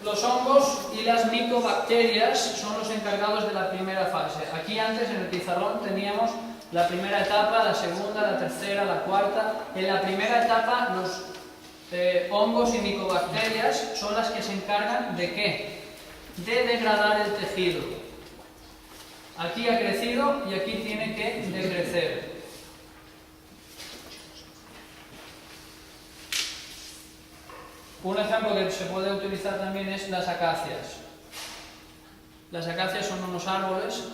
los hongos y las micobacterias son los encargados de la primera fase. Aquí antes en el pizarrón teníamos la primera etapa, la segunda, la tercera, la cuarta. En la primera etapa los hongos y micobacterias son las que se encargan ¿de qué? De degradar el tejido. Aquí ha crecido y aquí tiene que decrecer. Un ejemplo que se puede utilizar también es las acacias. Las acacias son unos árboles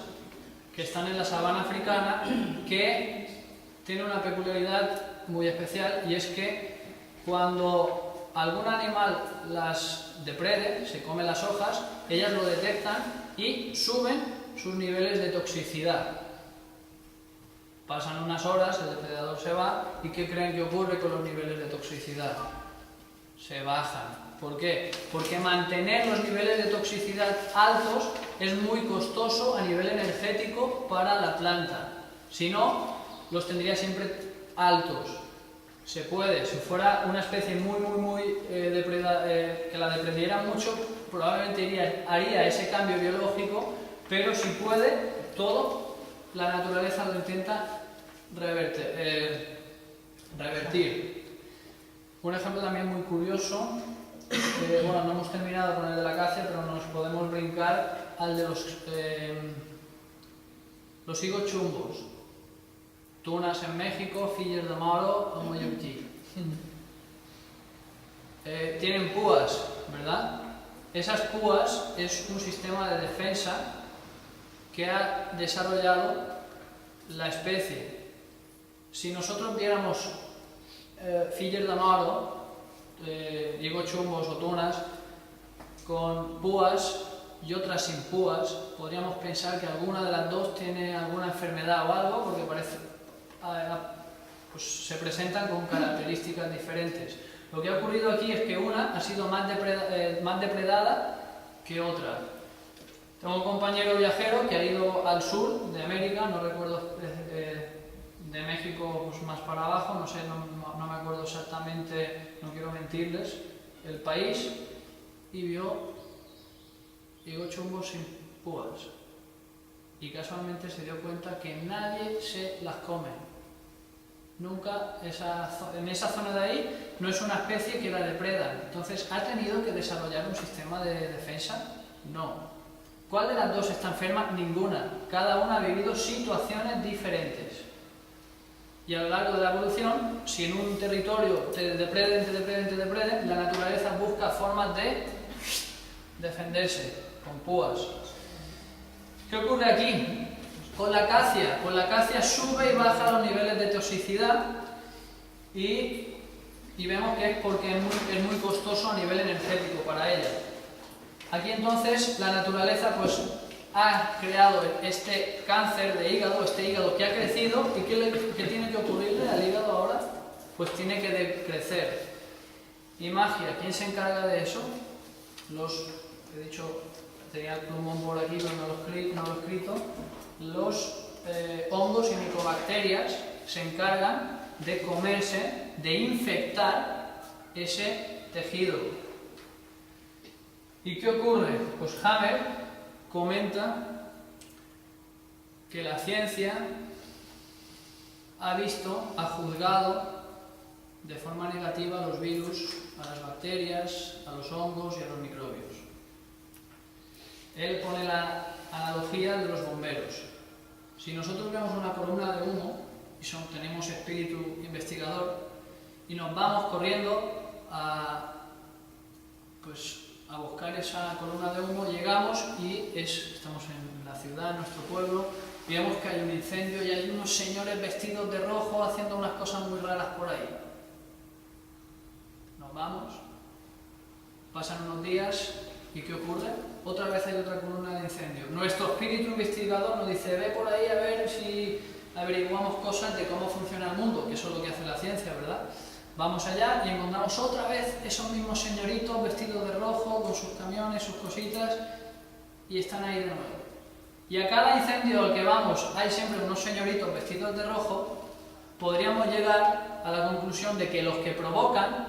que están en la sabana africana que tienen una peculiaridad muy especial, y es que cuando algún animal las deprede, se come las hojas, ellas lo detectan y suben sus niveles de toxicidad. Pasan unas horas, el depredador se va, ¿y qué creen que ocurre con los niveles de toxicidad? Se bajan. ¿Por qué? Porque mantener los niveles de toxicidad altos es muy costoso a nivel energético para la planta. Si no, los tendría siempre altos. Se puede, si fuera una especie muy que la deprediera mucho, probablemente haría ese cambio biológico, pero si puede, todo, la naturaleza lo intenta revertir. Un ejemplo también muy curioso, bueno, no hemos terminado con el de la acacia, pero nos podemos brincar al de los higos chumbos. Tunas en México, filles de moro o mallorquí. Tienen púas, ¿verdad? Esas púas es un sistema de defensa que ha desarrollado la especie. Si nosotros viéramos filles de moro, higos chumbos o tunas con púas y otras sin púas, podríamos pensar que alguna de las dos tiene alguna enfermedad o algo, porque pues se presentan con características diferentes. Lo que ha ocurrido aquí es que una ha sido más depredada que otra. Tengo un compañero viajero que ha ido al sur de América, no recuerdo, de México pues más para abajo, no sé, no me acuerdo exactamente, no quiero mentirles, el país, y vio higos chumbos sin púas. Y casualmente se dio cuenta que nadie se las come. Nunca, en esa zona de ahí no es una especie que la depredan. Entonces, ¿ha tenido que desarrollar un sistema de defensa? No. ¿Cuál de las dos está enferma? Ninguna. Cada una ha vivido situaciones diferentes. Y a lo largo de la evolución, si en un territorio te depreden, la naturaleza busca formas de defenderse con púas. ¿Qué ocurre aquí? Con la acacia sube y baja los niveles de toxicidad y vemos que es porque es muy costoso a nivel energético para ella. Aquí entonces la naturaleza pues ha creado este cáncer de hígado, este hígado que ha crecido, y ¿qué tiene que ocurrirle al hígado ahora? Pues tiene que decrecer. Y magia, ¿quién se encarga de eso? He dicho, tenía el plumón por aquí, pero no lo he escrito. Los hongos y micobacterias se encargan de comerse, de infectar ese tejido. ¿Y qué ocurre? Pues Hammer comenta que la ciencia ha juzgado de forma negativa a los virus, a las bacterias, a los hongos y a los microbios. Él pone la analogía de los bomberos. Si nosotros vemos una columna de humo y tenemos espíritu investigador y nos vamos corriendo a buscar esa columna de humo, llegamos y estamos en la ciudad, en nuestro pueblo, y vemos que hay un incendio y hay unos señores vestidos de rojo haciendo unas cosas muy raras por ahí. Nos vamos, pasan unos días ¿Y qué ocurre? Otra vez hay otra columna de incendio. Nuestro espíritu investigador nos dice, ve por ahí a ver si averiguamos cosas de cómo funciona el mundo, que eso es lo que hace la ciencia, ¿verdad? Vamos allá y encontramos otra vez esos mismos señoritos vestidos de rojo, con sus camiones, sus cositas, y están ahí de nuevo. Y a cada incendio al que vamos hay siempre unos señoritos vestidos de rojo. Podríamos llegar a la conclusión de que los que provocan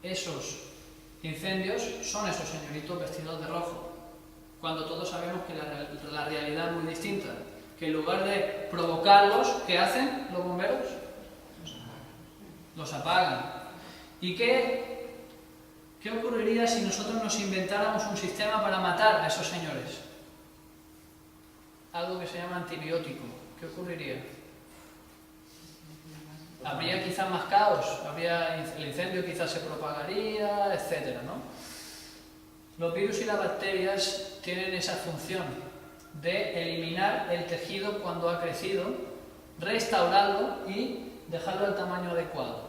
esos incendios son esos señoritos vestidos de rojo, cuando todos sabemos que la realidad es muy distinta, que en lugar de provocarlos, ¿qué hacen los bomberos? Los apagan. ¿Y qué ocurriría si nosotros nos inventáramos un sistema para matar a esos señores? Algo que se llama antibiótico. ¿Qué ocurriría? Habría quizás más caos, el incendio quizás se propagaría, etc., ¿no? Los virus y las bacterias tienen esa función de eliminar el tejido cuando ha crecido, restaurarlo y dejarlo al tamaño adecuado,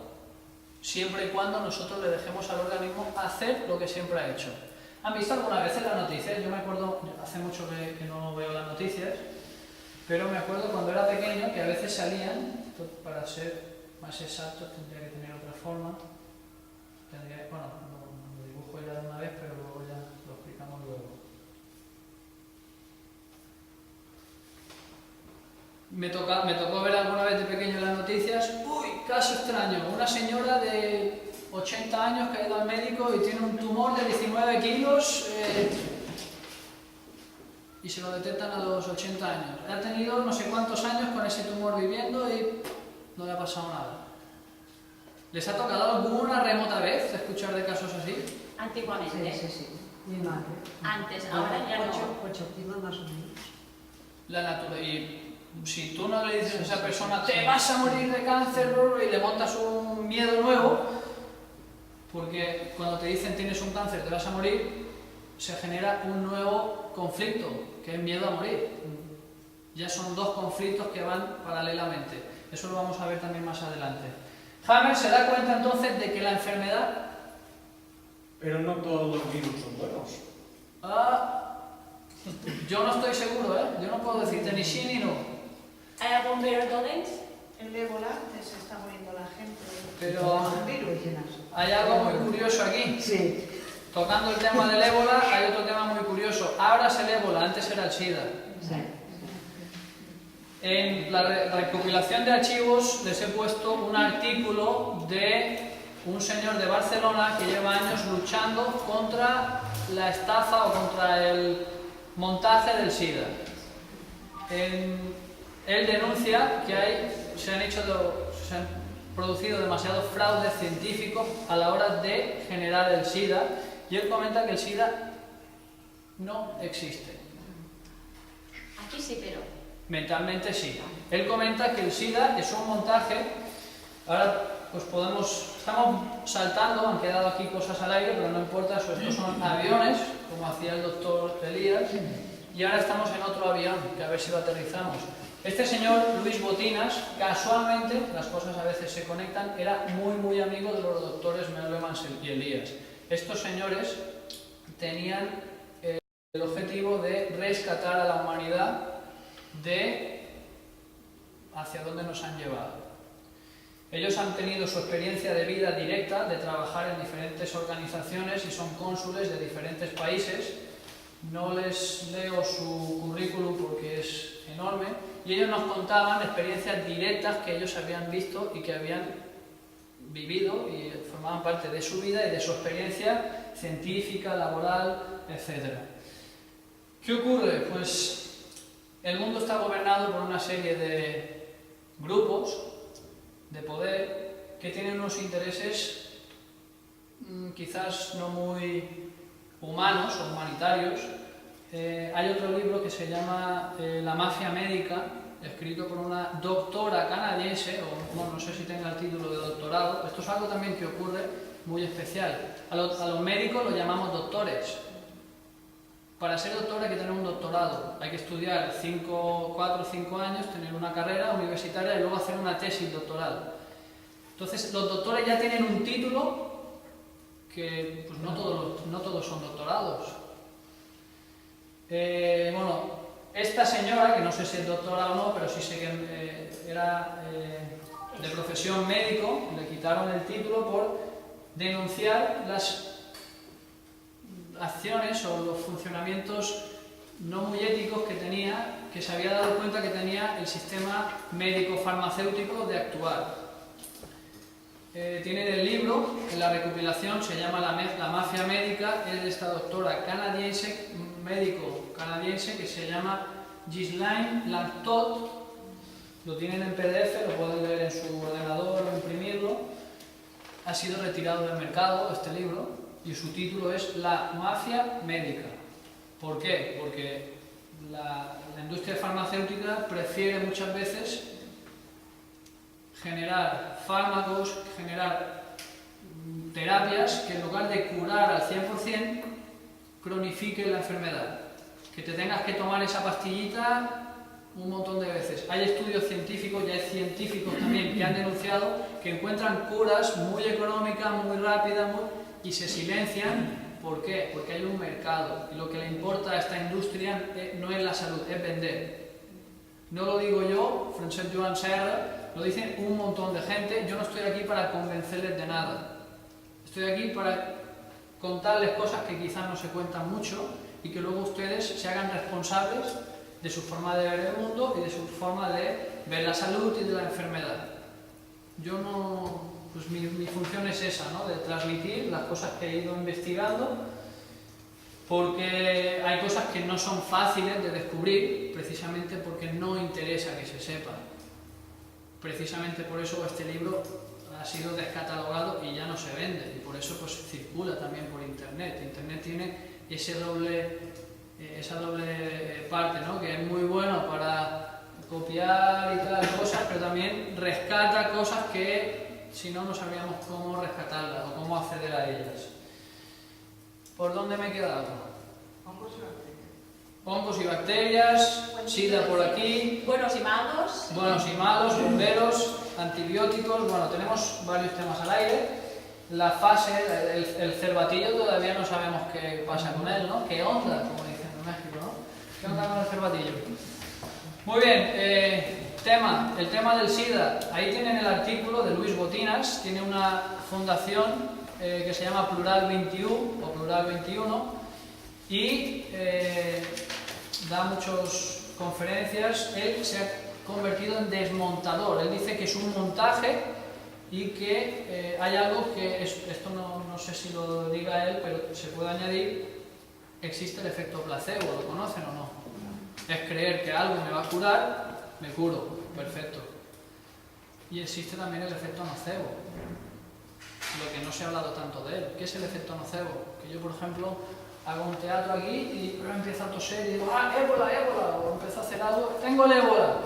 siempre y cuando nosotros le dejemos al organismo hacer lo que siempre ha hecho. ¿Han visto alguna vez en las noticias? Yo me acuerdo, hace mucho que no veo las noticias, pero me acuerdo cuando era pequeño que a veces salían, para ser más exacto tendría que tener otra forma, bueno, lo dibujo ya de una vez, pero luego ya lo explicamos luego. Me tocó ver alguna vez de pequeño en las noticias, ¡uy, caso extraño! Una señora de 80 años que ha ido al médico y tiene un tumor de 19 kilos y se lo detectan a los 80 años. Ha tenido no sé cuántos años con ese tumor viviendo y no le ha pasado nada. ¿Les ha tocado alguna remota vez escuchar de casos así? Antiguamente. Sí. Mi madre. Antes, ahora ya no. 8 kilos más o menos. Y si tú no le dices a esa persona, te vas a morir de cáncer, y le montas un miedo nuevo, porque cuando te dicen tienes un cáncer, te vas a morir, se genera un nuevo conflicto, que es miedo a morir. Ya son dos conflictos que van paralelamente. Eso lo vamos a ver también más adelante. Hammer se da cuenta entonces de que la enfermedad... Pero no todos los virus son buenos. Yo no estoy seguro, ¿eh? Yo no puedo decirte ni sí ni no. ¿Hay algún virus dolens? El ébola, que se está muriendo la gente. Pero Un virus. hay algo muy curioso aquí. Sí. Tocando el tema del ébola, hay otro tema muy curioso. Ahora es el ébola, antes era el SIDA. Sí. En la recopilación de archivos les he puesto un artículo de un señor de Barcelona que lleva años luchando contra la estafa o contra el montaje del SIDA. Él denuncia que se han producido demasiados fraudes científicos a la hora de generar el SIDA, y él comenta que el SIDA no existe. Aquí sí, pero... Mentalmente sí. Él comenta que el SIDA es un montaje. Ahora pues estamos saltando, han quedado aquí cosas al aire, pero no importa, estos son aviones, como hacía el doctor Elías, y ahora estamos en otro avión, que a ver si lo aterrizamos. Este señor, Luis Botinas, casualmente, las cosas a veces se conectan, era muy amigo de los doctores Meulemans y Elías. Estos señores tenían el objetivo de rescatar a la humanidad de hacia dónde nos han llevado. Ellos han tenido su experiencia de vida directa, de trabajar en diferentes organizaciones y son cónsules de diferentes países. No les leo su currículum porque es enorme, y ellos nos contaban experiencias directas que ellos habían visto y que habían vivido y formaban parte de su vida y de su experiencia científica, laboral, etc. ¿Qué ocurre? Pues el mundo está gobernado por una serie de grupos de poder que tienen unos intereses quizás no muy humanos o humanitarios. Hay otro libro que se llama La mafia médica, escrito por una doctora canadiense, o bueno, no sé si tenga el título de doctorado. Esto es algo también que ocurre muy especial. A los médicos los llamamos doctores. Para ser doctor hay que tener un doctorado, hay que estudiar 4 o 5 años, tener una carrera universitaria y luego hacer una tesis doctoral. Entonces los doctores ya tienen un título que pues, no todos son doctorados. Bueno, esta señora, que no sé si es doctora o no, pero sí sé que era de profesión médico, le quitaron el título por denunciar las acciones o los funcionamientos no muy éticos que tenía, que se había dado cuenta que tenía el sistema médico-farmacéutico de actuar. Tiene el libro, en la recopilación se llama La mafia médica, es de esta doctora canadiense, médico canadiense, que se llama Ghislaine Langtot. Lo tienen en PDF, lo pueden leer en su ordenador o imprimirlo. Ha sido retirado del mercado este libro y su título es La mafia médica. ¿Por qué? Porque la industria farmacéutica prefiere muchas veces generar fármacos, generar terapias que en lugar de curar al 100%, cronifiquen la enfermedad. Que te tengas que tomar esa pastillita un montón de veces. Hay estudios científicos, ya hay científicos también que han denunciado que encuentran curas muy económicas, muy rápidas, y se silencian. ¿Por qué? Porque hay un mercado y lo que le importa a esta industria no es la salud, es vender. No lo digo yo, Francesc Joan Serra, lo dicen un montón de gente. Yo no estoy aquí para convencerles de nada. Estoy aquí para contarles cosas que quizás no se cuentan mucho y que luego ustedes se hagan responsables de su forma de ver el mundo y de su forma de ver la salud y de la enfermedad. Yo no... Pues mi función es esa, ¿no? De transmitir las cosas que he ido investigando, porque hay cosas que no son fáciles de descubrir, precisamente porque no interesa que se sepa. Precisamente por eso este libro ha sido descatalogado y ya no se vende, y por eso pues circula también por Internet. Internet tiene esa doble parte, ¿no? Que es muy bueno para copiar y tal cosas, pero también rescata cosas que si no, no sabríamos cómo rescatarlas o cómo acceder a ellas. ¿Por dónde me he quedado? Hongos y bacterias, SIDA por aquí. Buenos y malos. Buenos y malos, bomberos, antibióticos. Bueno, tenemos varios temas al aire. La fase, el cervatillo todavía no sabemos qué pasa con él, ¿no? ¿Qué onda? Como dicen en México, ¿no? ¿Qué onda con el cervatillo? Muy bien. El tema del SIDA, ahí tienen el artículo de Luis Botinas, tiene una fundación que se llama Plural 21 o Plural 21 y da muchas conferencias. Él se ha convertido en desmontador, él dice que es un montaje y que hay algo que, esto no sé si lo diga él, pero se puede añadir, existe el efecto placebo, ¿lo conocen o no? Es creer que algo me va a curar, me curo, perfecto. Y existe también el efecto nocebo, lo que no se ha hablado tanto de él. ¿Qué es el efecto nocebo? Que yo, por ejemplo, hago un teatro aquí y empiezo a toser y digo, ébola, o empiezo a hacer algo, tengo el ébola.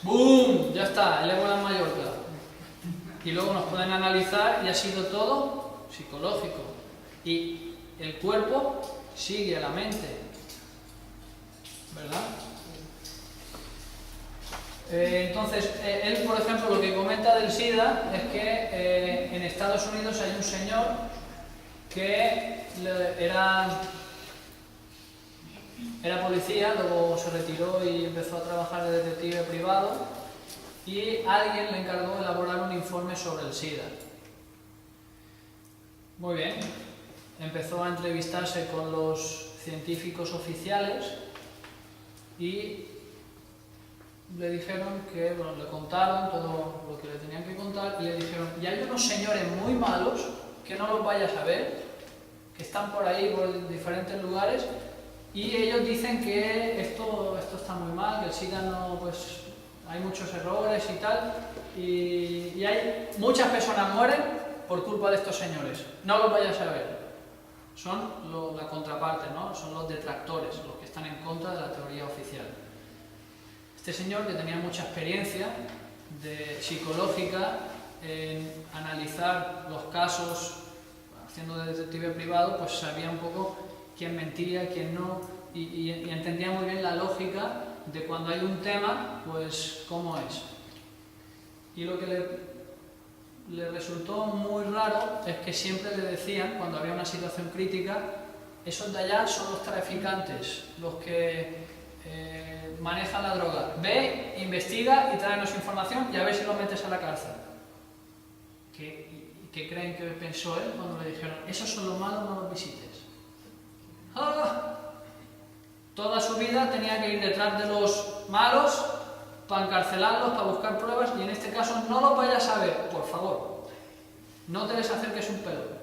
¡Bum! Ya está, el ébola en Mallorca. Y luego nos pueden analizar y ha sido todo psicológico. Y el cuerpo sigue a la mente, ¿verdad? Entonces, él, por ejemplo, lo que comenta del SIDA es que en Estados Unidos hay un señor que era policía, luego se retiró y empezó a trabajar de detective privado, y alguien le encargó de elaborar un informe sobre el SIDA. Muy bien, empezó a entrevistarse con los científicos oficiales y le dijeron que, bueno, le contaron todo lo que le tenían que contar y le dijeron, y hay unos señores muy malos que no los vayas a ver, que están por ahí, por diferentes lugares, y ellos dicen que esto está muy mal, que el SIDA no, pues hay muchos errores y tal, y hay muchas personas mueren por culpa de estos señores, no los vayas a ver. Son la contraparte, ¿no? Son los detractores, los que están en contra de la teoría oficial. Este señor, que tenía mucha experiencia psicológica en analizar los casos, haciendo de detective privado, pues sabía un poco quién mentía, quién no, y entendía muy bien la lógica de cuando hay un tema, pues cómo es. Y lo que le resultó muy raro es que siempre le decían, cuando había una situación crítica, esos de allá son los traficantes, los que manejan la droga. Ve, investiga y tráenos información y a ver si lo metes a la cárcel. ¿Qué creen que pensó él cuando le dijeron, esos son los malos, no los visites? ¡Ah! Toda su vida tenía que ir detrás de los malos para encarcelarlos, para buscar pruebas, y en este caso no los vayas a ver, por favor. No te les acerques un pelo.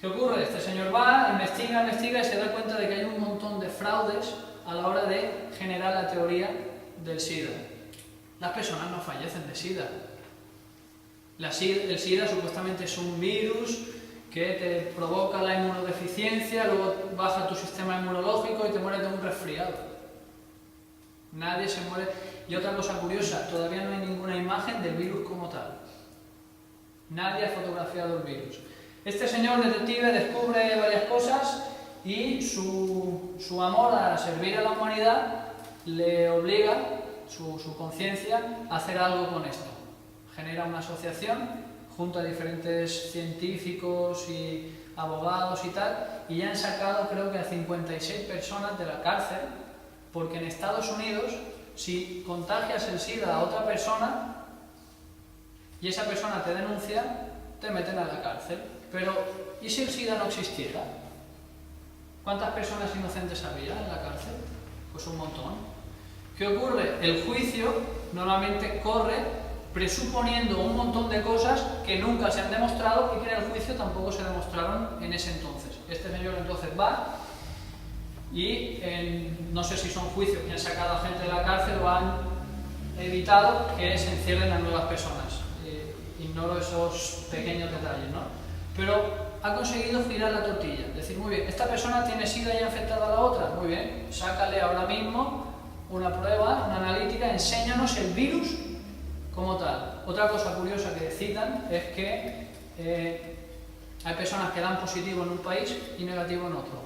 ¿Qué ocurre? Este señor va, investiga y se da cuenta de que hay un montón de fraudes a la hora de generar la teoría del SIDA. Las personas no fallecen de SIDA. El SIDA supuestamente es un virus que te provoca la inmunodeficiencia, luego baja tu sistema inmunológico y te mueres de un resfriado. Nadie se muere. Y otra cosa curiosa, todavía no hay ninguna imagen del virus como tal. Nadie ha fotografiado el virus. Este señor detective descubre varias cosas y su amor a servir a la humanidad le obliga, su conciencia, a hacer algo con esto. Genera una asociación junto a diferentes científicos y abogados y tal, y ya han sacado creo que a 56 personas de la cárcel, porque en Estados Unidos, si contagias el SIDA a otra persona y esa persona te denuncia, te meten a la cárcel. Pero, ¿y si el SIDA no existiera? ¿Cuántas personas inocentes había en la cárcel? Pues un montón. ¿Qué ocurre? El juicio normalmente corre presuponiendo un montón de cosas que nunca se han demostrado y que en el juicio tampoco se demostraron en ese entonces. Este señor entonces va y no sé si son juicios que han sacado a gente de la cárcel o han evitado que se encierren a nuevas personas. Ignoro esos pequeños detalles, ¿no? Pero ha conseguido girar la tortilla. Decir, muy bien, esta persona tiene SIDA y ha afectado a la otra. Muy bien, sácale ahora mismo una prueba, una analítica, enséñanos el virus como tal. Otra cosa curiosa que citan es que hay personas que dan positivo en un país y negativo en otro.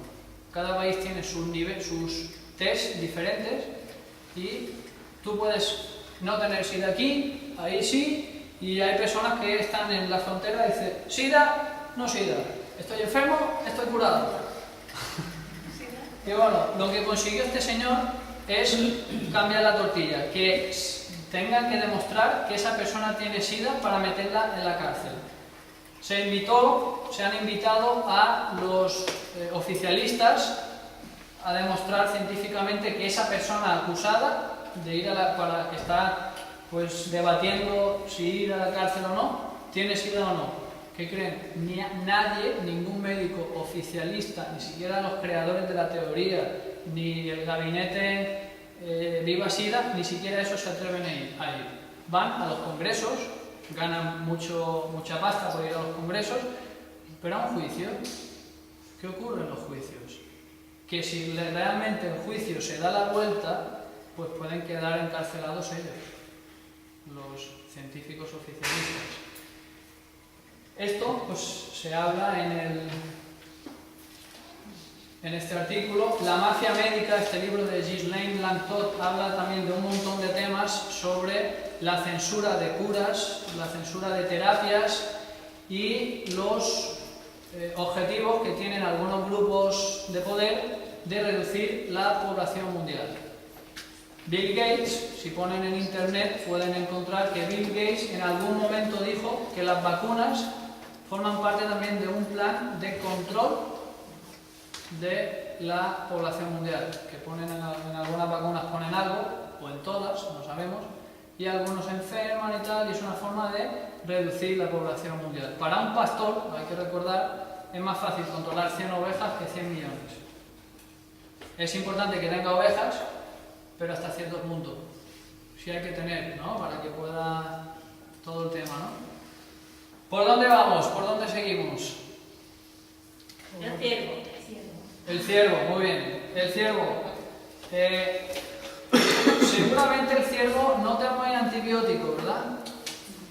Cada país tiene sus test diferentes y tú puedes no tener SIDA aquí, ahí sí, y hay personas que están en la frontera y dicen, SIDA, no SIDA, estoy enfermo, estoy curado. Y bueno, lo que consiguió este señor es cambiar la tortilla, que tengan que demostrar que esa persona tiene SIDA para meterla en la cárcel. Se han invitado a los oficialistas a demostrar científicamente que esa persona acusada de ir para que está pues debatiendo si ir a la cárcel o no, tiene SIDA o no. ¿Qué creen? Nadie, ningún médico oficialista, ni siquiera los creadores de la teoría, ni el gabinete Viva SIDA, ni siquiera eso se atreven a ir. Van a los congresos, ganan mucha pasta por ir a los congresos, pero a un juicio. ¿Qué ocurre en los juicios? Que si realmente el juicio se da la vuelta, pues pueden quedar encarcelados ellos, los científicos oficialistas. Esto pues se habla en este artículo. La mafia médica, este libro de Ghislaine Langtot, habla también de un montón de temas sobre la censura de curas, la censura de terapias y los objetivos que tienen algunos grupos de poder de reducir la población mundial. Bill Gates, si ponen en internet, pueden encontrar que Bill Gates en algún momento dijo que las vacunas forman parte también de un plan de control de la población mundial, que ponen en algunas vacunas ponen algo, o en todas, no sabemos, y algunos enferman y tal, y es una forma de reducir la población mundial. Para un pastor, hay que recordar, es más fácil controlar 100 ovejas que 100 millones. Es importante que tenga ovejas, pero hasta cierto punto. Sí hay que tener, ¿no? Para que pueda todo el tema, ¿no? ¿Por dónde vamos? ¿Por dónde seguimos? El ciervo. El ciervo, muy bien. El ciervo. Seguramente el ciervo no toma antibiótico, ¿verdad?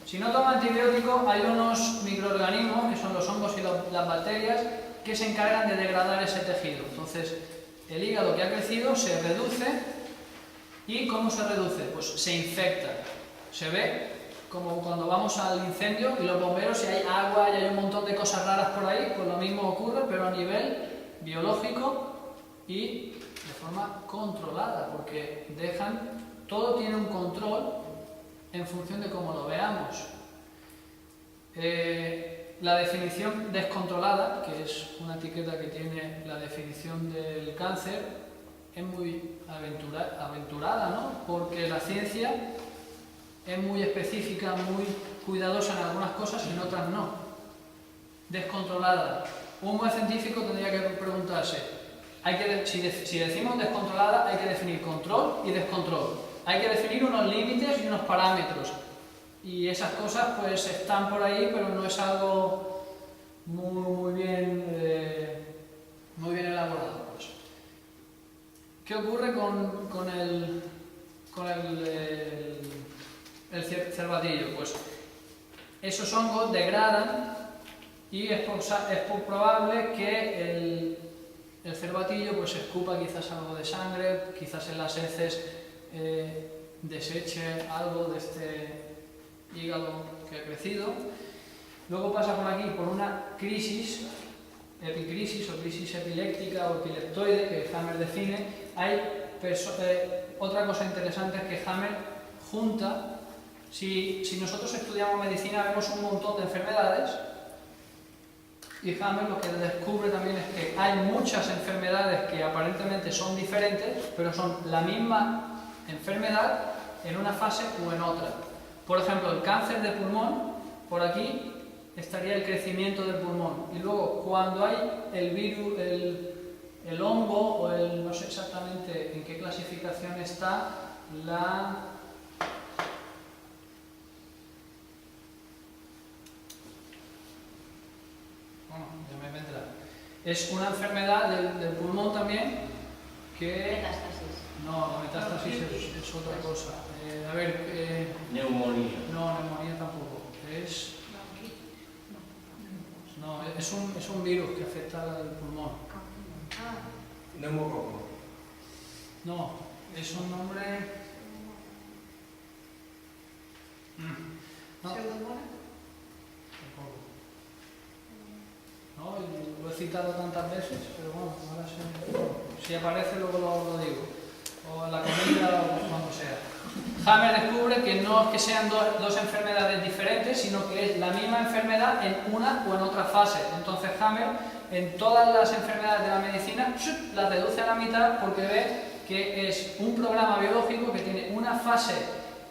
Si no toma antibiótico, hay unos microorganismos, que son los hongos y las bacterias, que se encargan de degradar ese tejido. Entonces, el hígado que ha crecido se reduce. ¿Y cómo se reduce? Pues se infecta. Se ve como cuando vamos al incendio y los bomberos, si hay agua y hay un montón de cosas raras por ahí, pues lo mismo ocurre, pero a nivel biológico y de forma controlada, porque todo tiene un control en función de cómo lo veamos. La definición descontrolada, que es una etiqueta que tiene la definición del cáncer, es muy aventurada, ¿no? Porque la ciencia es muy específica, muy cuidadosa en algunas cosas y en otras no. Descontrolada. Un buen científico tendría que preguntarse, si decimos descontrolada, hay que definir control y descontrol. Hay que definir unos límites y unos parámetros. Y esas cosas pues están por ahí, pero no es algo muy bien elaborado. Pues. ¿Qué ocurre con el cervatillo? Pues esos hongos degradan y es probable que el cervatillo pues escupa quizás algo de sangre, quizás en las heces deseche algo de este hígado que ha crecido. Luego pasa por aquí por una crisis, epicrisis o crisis epiléptica o epileptoide que Hammer define. Hay otra cosa interesante es que Hammer junta, si nosotros estudiamos medicina vemos un montón de enfermedades y Hammer lo que descubre también es que hay muchas enfermedades que aparentemente son diferentes, pero son la misma enfermedad en una fase u en otra. Por ejemplo, el cáncer de pulmón, por aquí estaría el crecimiento del pulmón. Y luego, cuando hay el virus, el hongo, no sé exactamente en qué clasificación está, bueno, ya me vendrá. Es una enfermedad del pulmón también que... Metástasis. No, la metástasis es otra cosa. Neumonía. No, neumonía tampoco. No, es un virus que afecta al pulmón. Neumococo. No, es un nombre... No, ¿Pseudomonas? tampoco. No, y lo he citado tantas veces, pero bueno, ahora si aparece luego lo digo. O en la comida o cuando sea. Hammer descubre que no es que sean dos enfermedades diferentes, sino que es la misma enfermedad en una o en otra fase. Entonces Hammer, en todas las enfermedades de la medicina, las reduce a la mitad porque ve que es un programa biológico que tiene una fase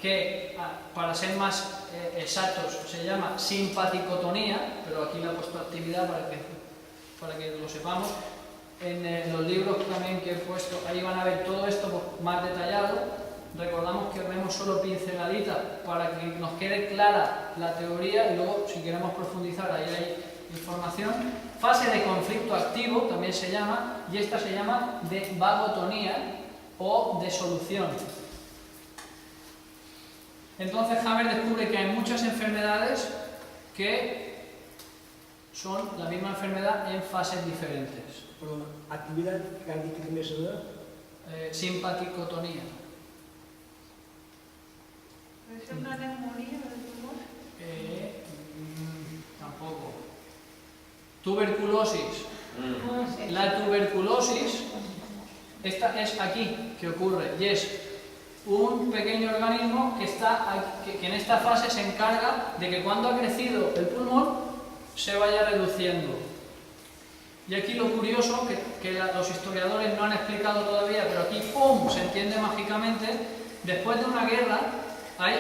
que, para ser más exactos, se llama simpaticotonía, pero aquí le he puesto actividad para que lo sepamos. En los libros también que he puesto, ahí van a ver todo esto más detallado. Recordamos que vemos solo pinceladitas para que nos quede clara la teoría y luego si queremos profundizar ahí hay información. Fase de conflicto activo también se llama, y esta se llama de vagotonía o de solución. Entonces Hammer descubre que hay muchas enfermedades que son la misma enfermedad en fases diferentes. Perdona, actividad que has dicho que me suena. Simpaticotonía. ¿Puede ser una neumonía del pulmón? Tampoco. Tuberculosis. Sí. La tuberculosis, esta es aquí que ocurre, y es un pequeño organismo que en esta fase se encarga de que cuando ha crecido el pulmón se vaya reduciendo. Y aquí lo curioso, que los historiadores no han explicado todavía, pero aquí ¡pum!, se entiende mágicamente. Después de una guerra hay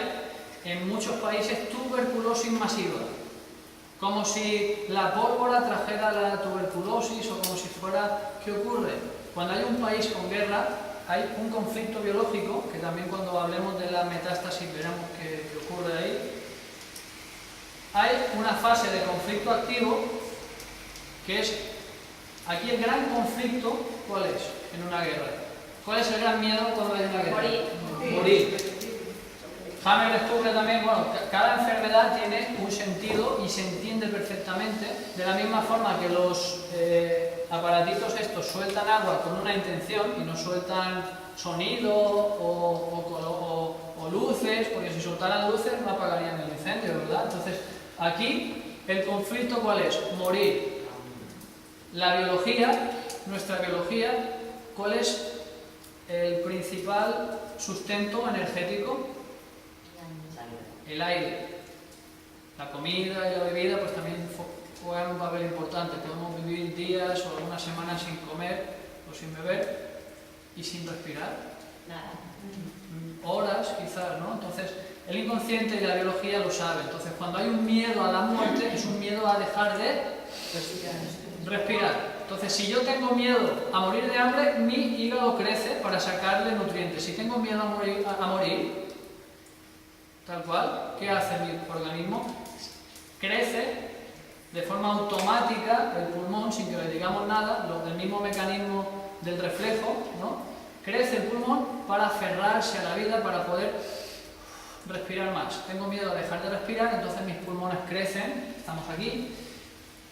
en muchos países tuberculosis masiva, como si la pólvora trajera la tuberculosis o como si fuera... ¿Qué ocurre? Cuando hay un país con guerra hay un conflicto biológico, que también cuando hablemos de la metástasis veremos qué ocurre ahí. Hay una fase de conflicto activo que es... Aquí el gran conflicto, ¿cuál es en una guerra? ¿Cuál es el gran miedo cuando hay una guerra? Morir. Hammer descubre también, bueno, cada enfermedad tiene un sentido y se entiende perfectamente, de la misma forma que los aparatitos estos sueltan agua con una intención y no sueltan sonido o luces, porque si soltaran luces no apagarían el incendio, ¿verdad? Entonces, aquí el conflicto ¿cuál es? Morir. La biología, nuestra biología, ¿cuál es el principal sustento energético? El aire. La comida y la bebida pues también juegan un papel importante. Podemos vivir días o algunas semanas sin comer o sin beber y sin respirar. Nada. Horas quizás, ¿no? Entonces el inconsciente y la biología lo saben. Entonces cuando hay un miedo a la muerte es un miedo a dejar de respirar. Entonces si yo tengo miedo a morir de hambre, mi hígado crece para sacarle nutrientes. Si tengo miedo a morir tal cual, ¿qué hace mi organismo? Crece de forma automática el pulmón, sin que le digamos nada, el mismo mecanismo del reflejo, ¿no? Crece el pulmón para aferrarse a la vida, para poder respirar más. Tengo miedo a dejar de respirar, entonces mis pulmones crecen, estamos aquí.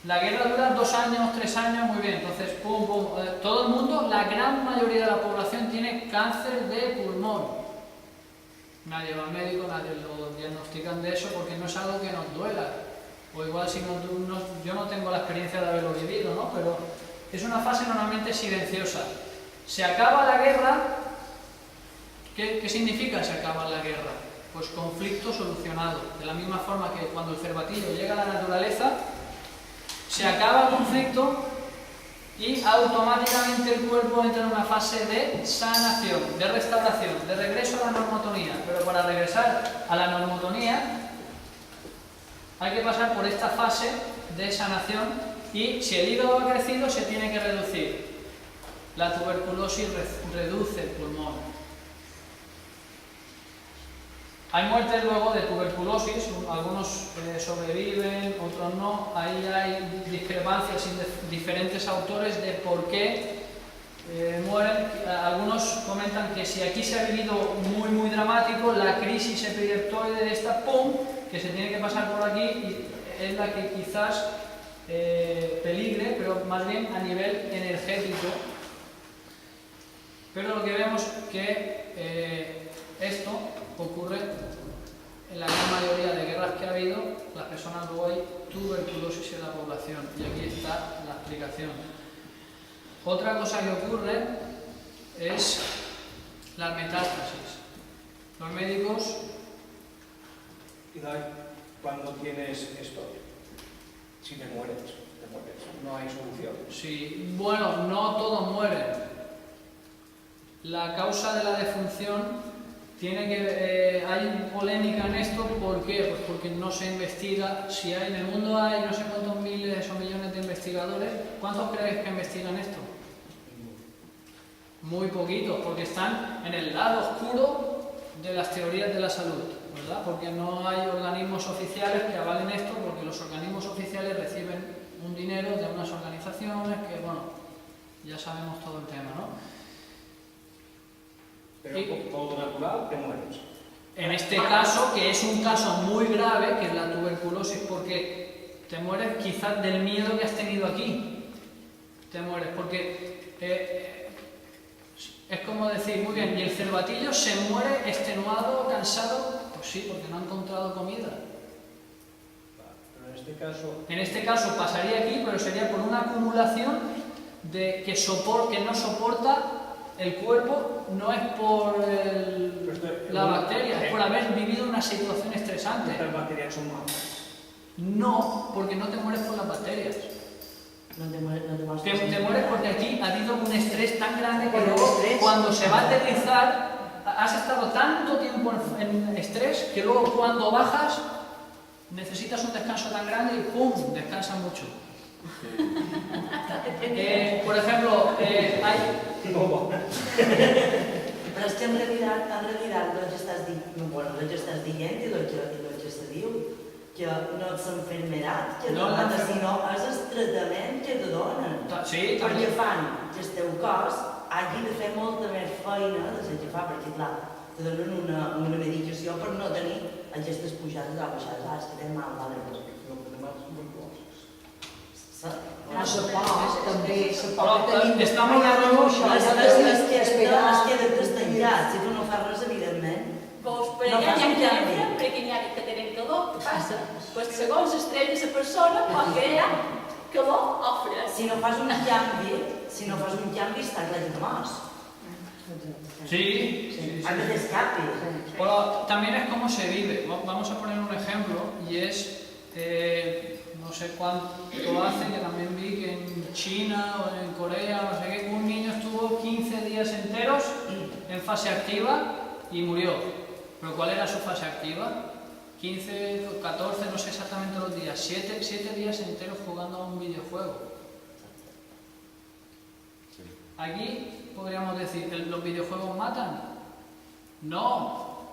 La guerra dura 2 años, 3 años, muy bien, entonces pum, pum, todo el mundo, la gran mayoría de la población tiene cáncer de pulmón. Nadie va al médico, nadie lo diagnostican de eso porque no es algo que nos duela. O igual si yo no tengo la experiencia de haberlo vivido, ¿no? Pero es una fase normalmente silenciosa. Se acaba la guerra. ¿Qué significa se acaba la guerra? Pues conflicto solucionado. De la misma forma que cuando el cervatillo llega a la naturaleza, se acaba el conflicto y automáticamente el cuerpo entra en una fase de sanación, de restauración, de regreso a la normotonía. Pero para regresar a la normotonía hay que pasar por esta fase de sanación y si el hígado ha crecido se tiene que reducir. La tuberculosis reduce el pulmón. Hay muertes luego de tuberculosis, algunos sobreviven, otros no. Ahí hay discrepancias en diferentes autores de por qué mueren. Algunos comentan que si aquí se ha vivido muy dramático, la crisis epileptoide de esta, ¡pum!, que se tiene que pasar por aquí, y es la que quizás peligre, pero más bien a nivel energético. Pero lo que vemos que esto ocurre en la gran mayoría de guerras que ha habido, las personas luego hay tuberculosis en la población, y aquí está la explicación. Otra cosa que ocurre es las metástasis. Los médicos... Cuando tienes esto, si te mueres, no hay solución. Sí, bueno, no todos mueren. La causa de la defunción hay polémica en esto. ¿Por qué? Pues porque no se investiga. Si en el mundo hay no sé cuántos miles o millones de investigadores, ¿cuántos creéis que investigan esto? Muy poquitos, porque están en el lado oscuro de las teorías de la salud, ¿verdad? Porque no hay organismos oficiales que avalen esto, porque los organismos oficiales reciben un dinero de unas organizaciones que, bueno, ya sabemos todo el tema, ¿no? Pero por todo natural te mueres. En este caso, que es un caso muy grave, que es la tuberculosis, porque te mueres quizás del miedo que has tenido aquí. Te mueres, porque es como decir, muy bien, ¿y el cervatillo se muere extenuado, cansado? Pues sí, porque no ha encontrado comida. Pero en este caso pasaría aquí, pero sería por una acumulación de que no soporta el cuerpo, no es por la bacteria, es por haber vivido una situación estresante. ¿Las bacterias son malas? No, porque no te mueres por las bacterias. Te mueres porque aquí ha habido un estrés tan grande que luego, cuando se va a aterrizar, has estado tanto tiempo en estrés que luego cuando bajas necesitas un descanso tan grande y ¡pum!, descansa mucho. Por ejemplo, hay... Però és que en realitat el que estàs dient i el que se diu, que no és l'enfermedad que te dona, sinó és el tractament que te donen. Sí, perquè fan que el teu cos hagi de fer molta més feina de la que fa, perquè clar, te donen una medicació per no tenir aquestes pujades a baixades, que tenen mal d'altres. També se pot tenir... Estamos hablando... Es que després penjat, si tu no fas res, evidentment. Doncs per No allà fas hi ha un que canvi. entra, perquè n'hi ha que tenen calor. Què passa? Pues segons estrella la persona pot crear calor o fred. Si no fas un canvi, està clar que mors. Sí. A veces escapes. Bueno, también es cómo se vive. Vamos a poner un ejemplo y es, no sé cuánto hace, que también vi que en China o en Corea, no sé qué, un niño estuvo 15 días enteros en fase activa y murió. ¿Pero cuál era su fase activa? 15, 14, no sé exactamente los días, 7 días enteros jugando a un videojuego. Aquí podríamos decir, ¿los videojuegos matan? No,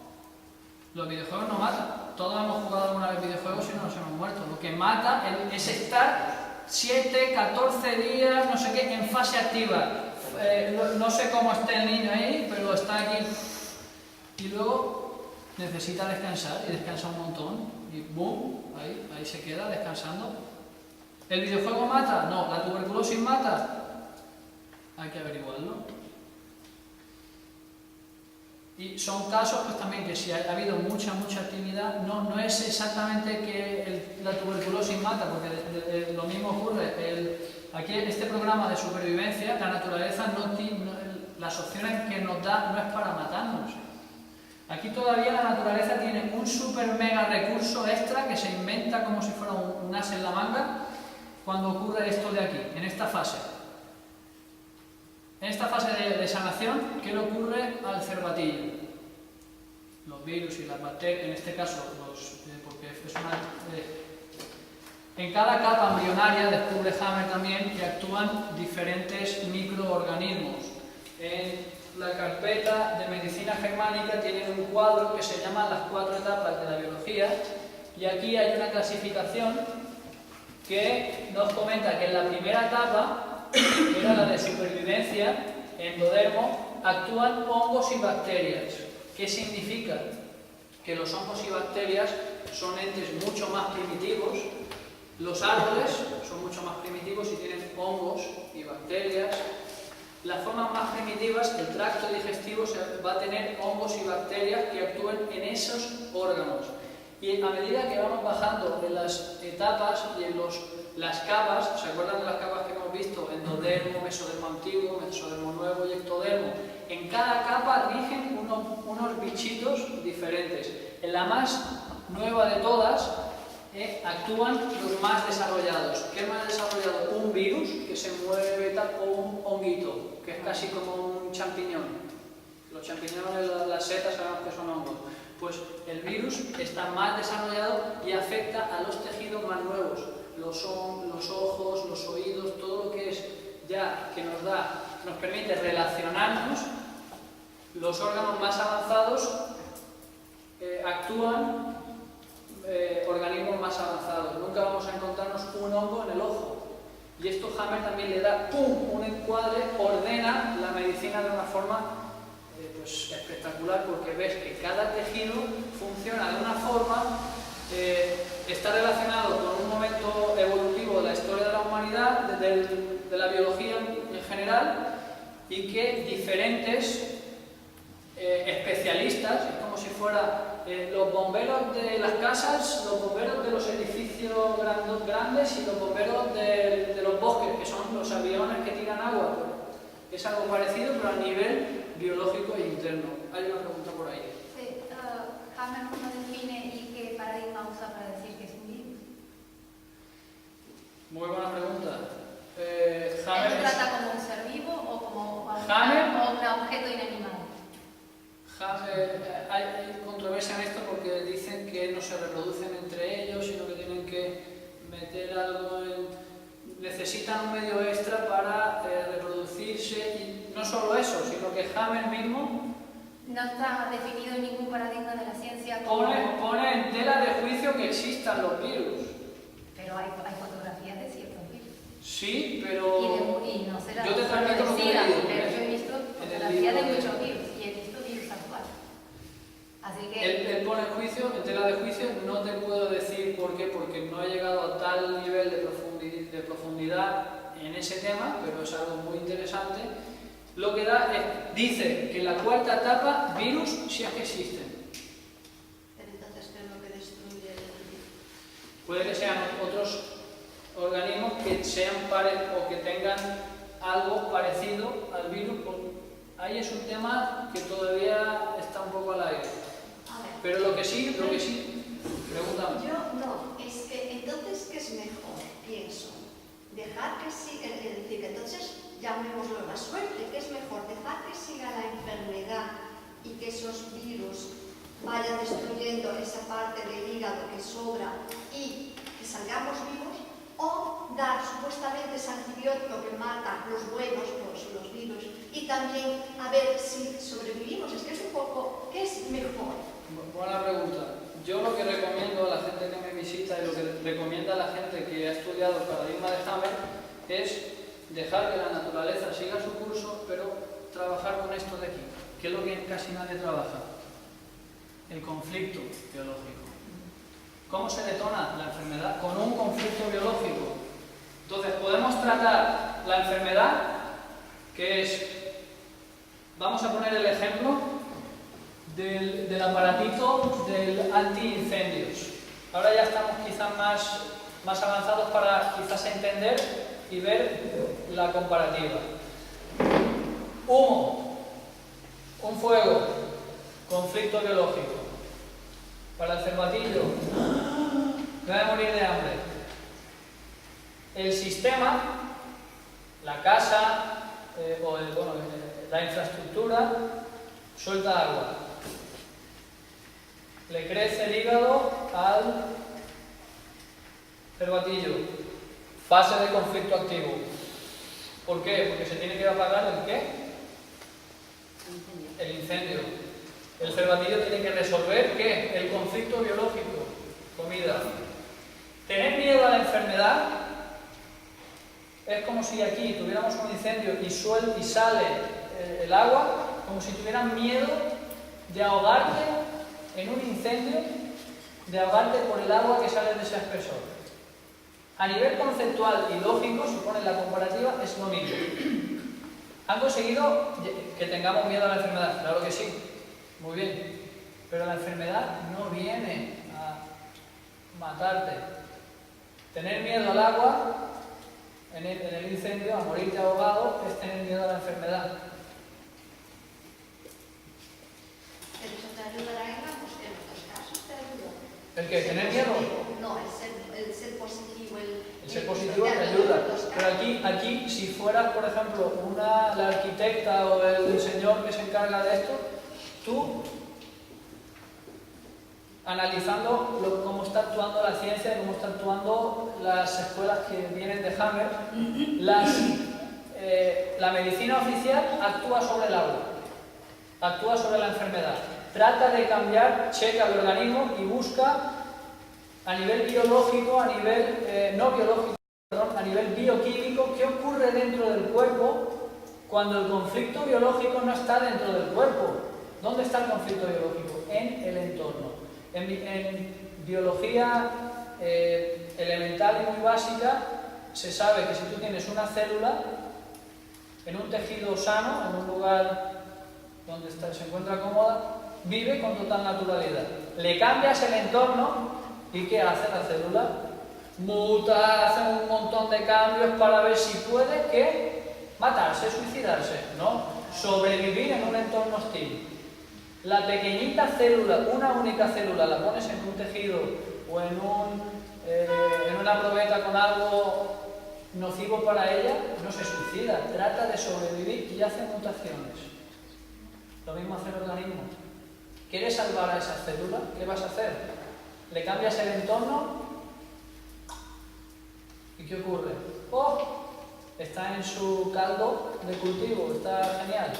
los videojuegos no matan. Todos hemos jugado alguna vez videojuegos y no nos hemos muerto. Lo que mata es estar 7, 14 días, no sé qué, en fase activa. No sé cómo está el niño ahí, pero está aquí. Y luego necesita descansar y descansa un montón. Y boom, ahí se queda descansando. ¿El videojuego mata? No. ¿La tuberculosis mata? Hay que averiguarlo. Y son casos pues también que si ha habido mucha actividad, no es exactamente que la tuberculosis mata, porque lo mismo ocurre. Aquí en este programa de supervivencia, la naturaleza las opciones que nos da no es para matarnos. Aquí todavía la naturaleza tiene un super mega recurso extra que se inventa como si fuera un as en la manga cuando ocurre esto de aquí, en esta fase. En esta fase de sanación, ¿qué le ocurre al cervatillo? Los virus y las bacterias, en este caso, porque es en cada capa embrionaria, descubre Hammer también, que actúan diferentes microorganismos. En la carpeta de medicina germánica tienen un cuadro que se llama las 4 etapas de la biología, y aquí hay una clasificación que nos comenta que en la primera etapa, que era la de supervivencia, endodermo, actúan hongos y bacterias. ¿Qué significa? Que los hongos y bacterias son entes mucho más primitivos. Los árboles son mucho más primitivos y tienen hongos y bacterias. Las formas más primitivas, el tracto digestivo va a tener hongos y bacterias que actúen en esos órganos. Y a medida que vamos bajando en las etapas y en las capas, ¿se acuerdan de las capas que hemos visto? Endodermo, mesodermo antiguo, mesodermo nuevo y ectodermo. En cada capa rigen unos bichitos diferentes. En la más nueva de todas actúan los más desarrollados. ¿Qué es más desarrollado? Un virus que se mueve tal, o un honguito, que es casi como un champiñón. Los champiñones, las setas, sabemos que son hongos. Pues el virus está más desarrollado y afecta a los tejidos más nuevos. Los ojos, los oídos, todo lo que es ya que nos permite relacionarnos. Los órganos más avanzados actúan organismos más avanzados. Nunca vamos a encontrarnos un hongo en el ojo. Y esto Hammer también le da un encuadre, ordena la medicina de una forma pues espectacular, porque ves que cada tejido funciona de una forma, está relacionado con un momento evolutivo de la historia de la humanidad, de la biología en general, y que diferentes especialistas, es como si fuera los bomberos de las casas, los bomberos de los edificios grandes y los bomberos de los bosques, que son los aviones que tiran agua. Es algo parecido, pero a nivel biológico e interno. Hay una pregunta por ahí. Sí, Hammer no define y qué paradigma usa para decir que es un virus. Muy buena pregunta. ¿Él Hammer lo trata como un ser vivo o como Hammer. un objeto inanimado? Hay controversia en esto porque dicen que no se reproducen entre ellos, sino que tienen que meter algo necesitan un medio extra para reproducirse, y no solo eso, sino que Hammer mismo No está definido en ningún paradigma de la ciencia como... pone en tela de juicio que existan los virus. Pero hay fotografías de ciertos virus. Sí, pero Y no será yo te transmito lo que he leído, pero yo he visto fotografías de muchos virus y he visto virus actuales. Así que... Él pone en tela de juicio, no te puedo decir por qué, porque no he llegado a tal nivel de profundidad en ese tema, pero es algo muy interesante. lo que da es, dice que en la cuarta etapa, virus sí es que existen. Pero entonces, ¿qué es lo que destruye el virus? Puede que sean otros organismos que sean o que tengan algo parecido al virus. Ahí es un tema que todavía está un poco al aire. A ver. Pero lo que sí, pregúntame. Yo no, es que entonces, ¿qué es mejor? Pienso, dejar que siga, es decir, que entonces llamémoslo la suerte, ¿qué es mejor? Dejar que siga la enfermedad y que esos virus vayan destruyendo esa parte del hígado que sobra y que salgamos vivos, o dar supuestamente ese antibiótico que mata los buenos, los virus, y también a ver si sobrevivimos. Es que es un poco, ¿qué es mejor? Buena pregunta. Yo lo que recomiendo a la gente que me visita y lo que recomienda a la gente que ha estudiado el paradigma de Hammer es dejar que la naturaleza siga su curso, pero trabajar con esto de aquí, que es lo que casi nadie trabaja: el conflicto biológico. ¿Cómo se detona la enfermedad? Con un conflicto biológico. Entonces podemos tratar la enfermedad, que es, vamos a poner el ejemplo del aparatito del antiincendios. Ahora ya estamos quizás más avanzados para quizás entender y ver la comparativa. Humo, un fuego, conflicto biológico. Para el cervatillo, me voy a morir de hambre. El sistema, la casa, la infraestructura, suelta agua. Le crece el hígado al cervatillo. Fase de conflicto activo. ¿Por qué? Porque se tiene que apagar el ¿qué? El incendio. El cervatillo tiene que resolver ¿qué? El conflicto biológico. Comida. Tener miedo a la enfermedad es como si aquí tuviéramos un incendio y sale el agua, como si tuvieran miedo de ahogarte en un incendio, de ahogarte por el agua que sale de ese espesor. A nivel conceptual y lógico, si pones la comparativa, es lo mismo. ¿Han conseguido que tengamos miedo a la enfermedad? Claro que sí. Muy bien, pero la enfermedad no viene a matarte. Tener miedo al agua, en el incendio, a morirte ahogado, es tener miedo a la enfermedad. Pero eso te ayudará en otros casos, te ayuda. ¿El qué? ¿Tener miedo? No, el ser positivo. El ser positivo te ayuda. Pero aquí, si fueras, por ejemplo, la arquitecta o el señor que se encarga de esto, tú, analizando cómo está actuando la ciencia, cómo están actuando las escuelas que vienen de Hammer, la medicina oficial actúa sobre el agua, actúa sobre la enfermedad, trata de cambiar, checa el organismo y busca a nivel biológico, a nivel no biológico, perdón, a nivel bioquímico, qué ocurre dentro del cuerpo cuando el conflicto biológico no está dentro del cuerpo. ¿Dónde está el conflicto biológico? En el entorno. En biología elemental y muy básica se sabe que si tú tienes una célula en un tejido sano, en un lugar donde se encuentra cómoda, vive con total naturalidad. Le cambias el entorno y ¿qué hace la célula? Muta, hace un montón de cambios para ver si puede matarse, suicidarse, ¿no? Sobrevivir en un entorno hostil. La pequeñita célula, una única célula, la pones en un tejido o en una probeta con algo nocivo para ella, no se suicida, trata de sobrevivir y hace mutaciones. Lo mismo hace el organismo. ¿Quieres salvar a esa célula? ¿Qué vas a hacer? ¿Le cambias el entorno? ¿Y qué ocurre? ¡Oh! Está en su caldo de cultivo, está genial.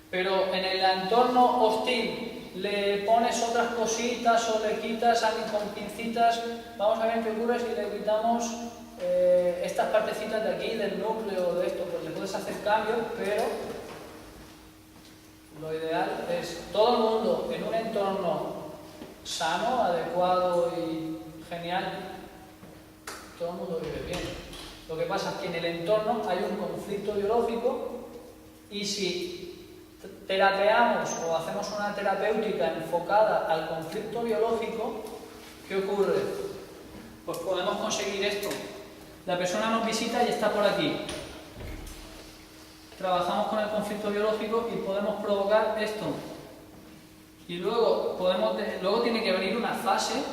Pero en el entorno hostil le pones otras cositas o le quitas con pincitas. Vamos a ver qué ocurre si le quitamos estas partecitas de aquí, del núcleo, de esto. Pues le puedes hacer cambios, pero lo ideal es todo el mundo en un entorno sano, adecuado y genial. Todo el mundo vive bien. Lo que pasa es que en el entorno hay un conflicto biológico Y si terapeamos o hacemos una terapéutica enfocada al conflicto biológico, ¿qué ocurre? Pues podemos conseguir esto. La persona nos visita y está por aquí. Trabajamos con el conflicto biológico y podemos provocar esto. Y luego tiene que venir una fase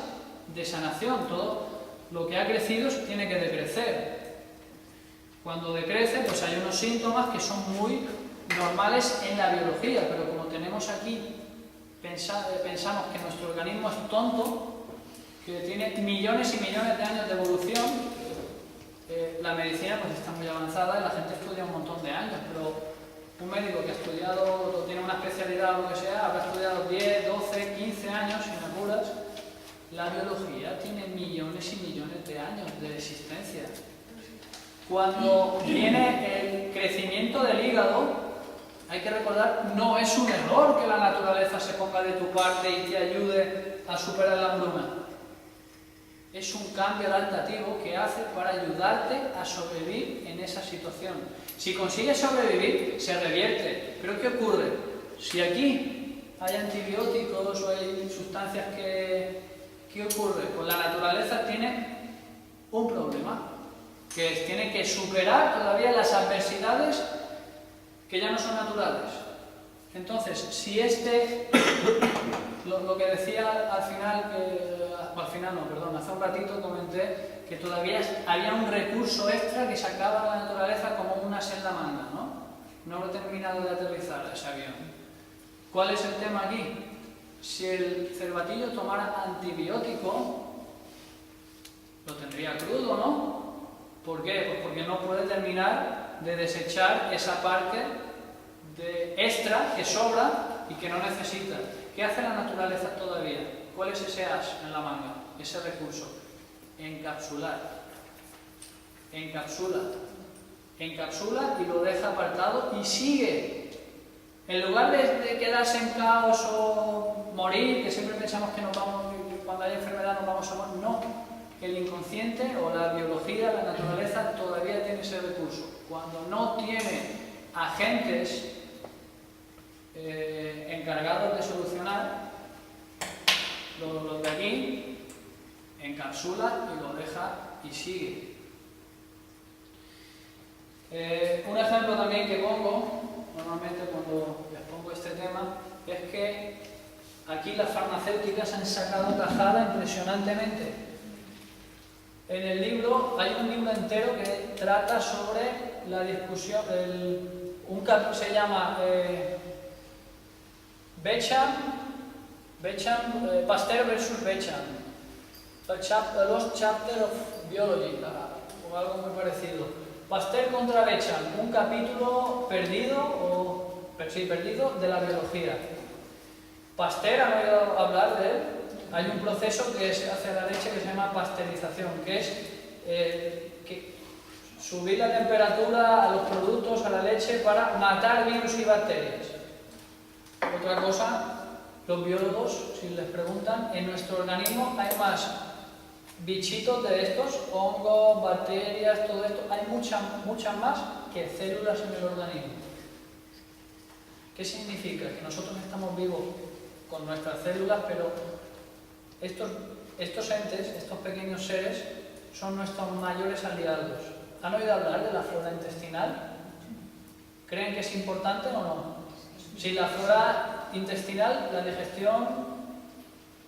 de sanación. Todo lo que ha crecido tiene que decrecer. Cuando decrece, pues hay unos síntomas que son muy normales en la biología, pero como tenemos aquí, pensamos que nuestro organismo es tonto, que tiene millones y millones de años de evolución. La medicina pues está muy avanzada y la gente estudia un montón de años, pero un médico que ha estudiado o tiene una especialidad o lo que sea, habrá estudiado 10, 12, 15 años, sin apuras. La biología tiene millones y millones de años de existencia. Cuando viene el crecimiento del hígado, hay que recordar, no es un error que la naturaleza se ponga de tu parte y te ayude a superar la hambruna. Es un cambio adaptativo que hace para ayudarte a sobrevivir en esa situación. Si consigues sobrevivir, se revierte. Pero ¿qué ocurre? Si aquí hay antibióticos o hay sustancias ¿qué ocurre? Pues la naturaleza tiene un problema, que tiene que superar todavía las adversidades que ya no son naturales. Entonces, si lo que decía hace un ratito comenté que todavía había un recurso extra que sacaba la naturaleza como una selda manga, ¿no? No lo he terminado de aterrizar ese avión. ¿Cuál es el tema aquí? Si el cervatillo tomara antibiótico, lo tendría crudo, ¿no? ¿Por qué? Pues porque no puede terminar de desechar esa parte de extra que sobra y que no necesita. ¿Qué hace la naturaleza todavía? ¿Cuál es ese as en la manga? Ese recurso. Encapsular. Encapsula. Encapsula y lo deja apartado y sigue. En lugar de quedarse en caos o morir, que siempre pensamos que cuando hay enfermedad nos vamos a morir. No. El inconsciente o la biología, la naturaleza, todavía tiene ese recurso. Cuando no tiene agentes encargados de solucionar, lo de aquí, encapsula y lo deja y sigue. Un ejemplo también que pongo, normalmente cuando les pongo este tema, es que aquí las farmacéuticas han sacado tajada impresionantemente. En el libro, hay un libro entero que trata sobre la discusión, un capítulo se llama Pasteur versus Beckham, The Lost Chapter of Biology, o algo muy parecido. Pasteur contra Beckham, un capítulo perdido de la biología. Pasteur, ¿han oído hablar de él? Hay un proceso que se hace a la leche que se llama pasteurización, que es subir la temperatura a los productos, a la leche, para matar virus y bacterias. Otra cosa, los biólogos, si les preguntan, en nuestro organismo hay más bichitos de estos, hongos, bacterias, todo esto, hay muchas más que células en el organismo. ¿Qué significa? Que nosotros estamos vivos con nuestras células, pero estos entes, estos pequeños seres, son nuestros mayores aliados. ¿Han oído hablar de la flora intestinal? ¿Creen que es importante o no? Si la flora intestinal, la digestión,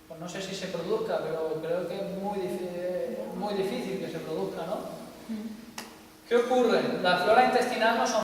pues no sé si se produzca, pero creo que es muy difícil que se produzca, ¿no? ¿Qué ocurre? La flora intestinal no son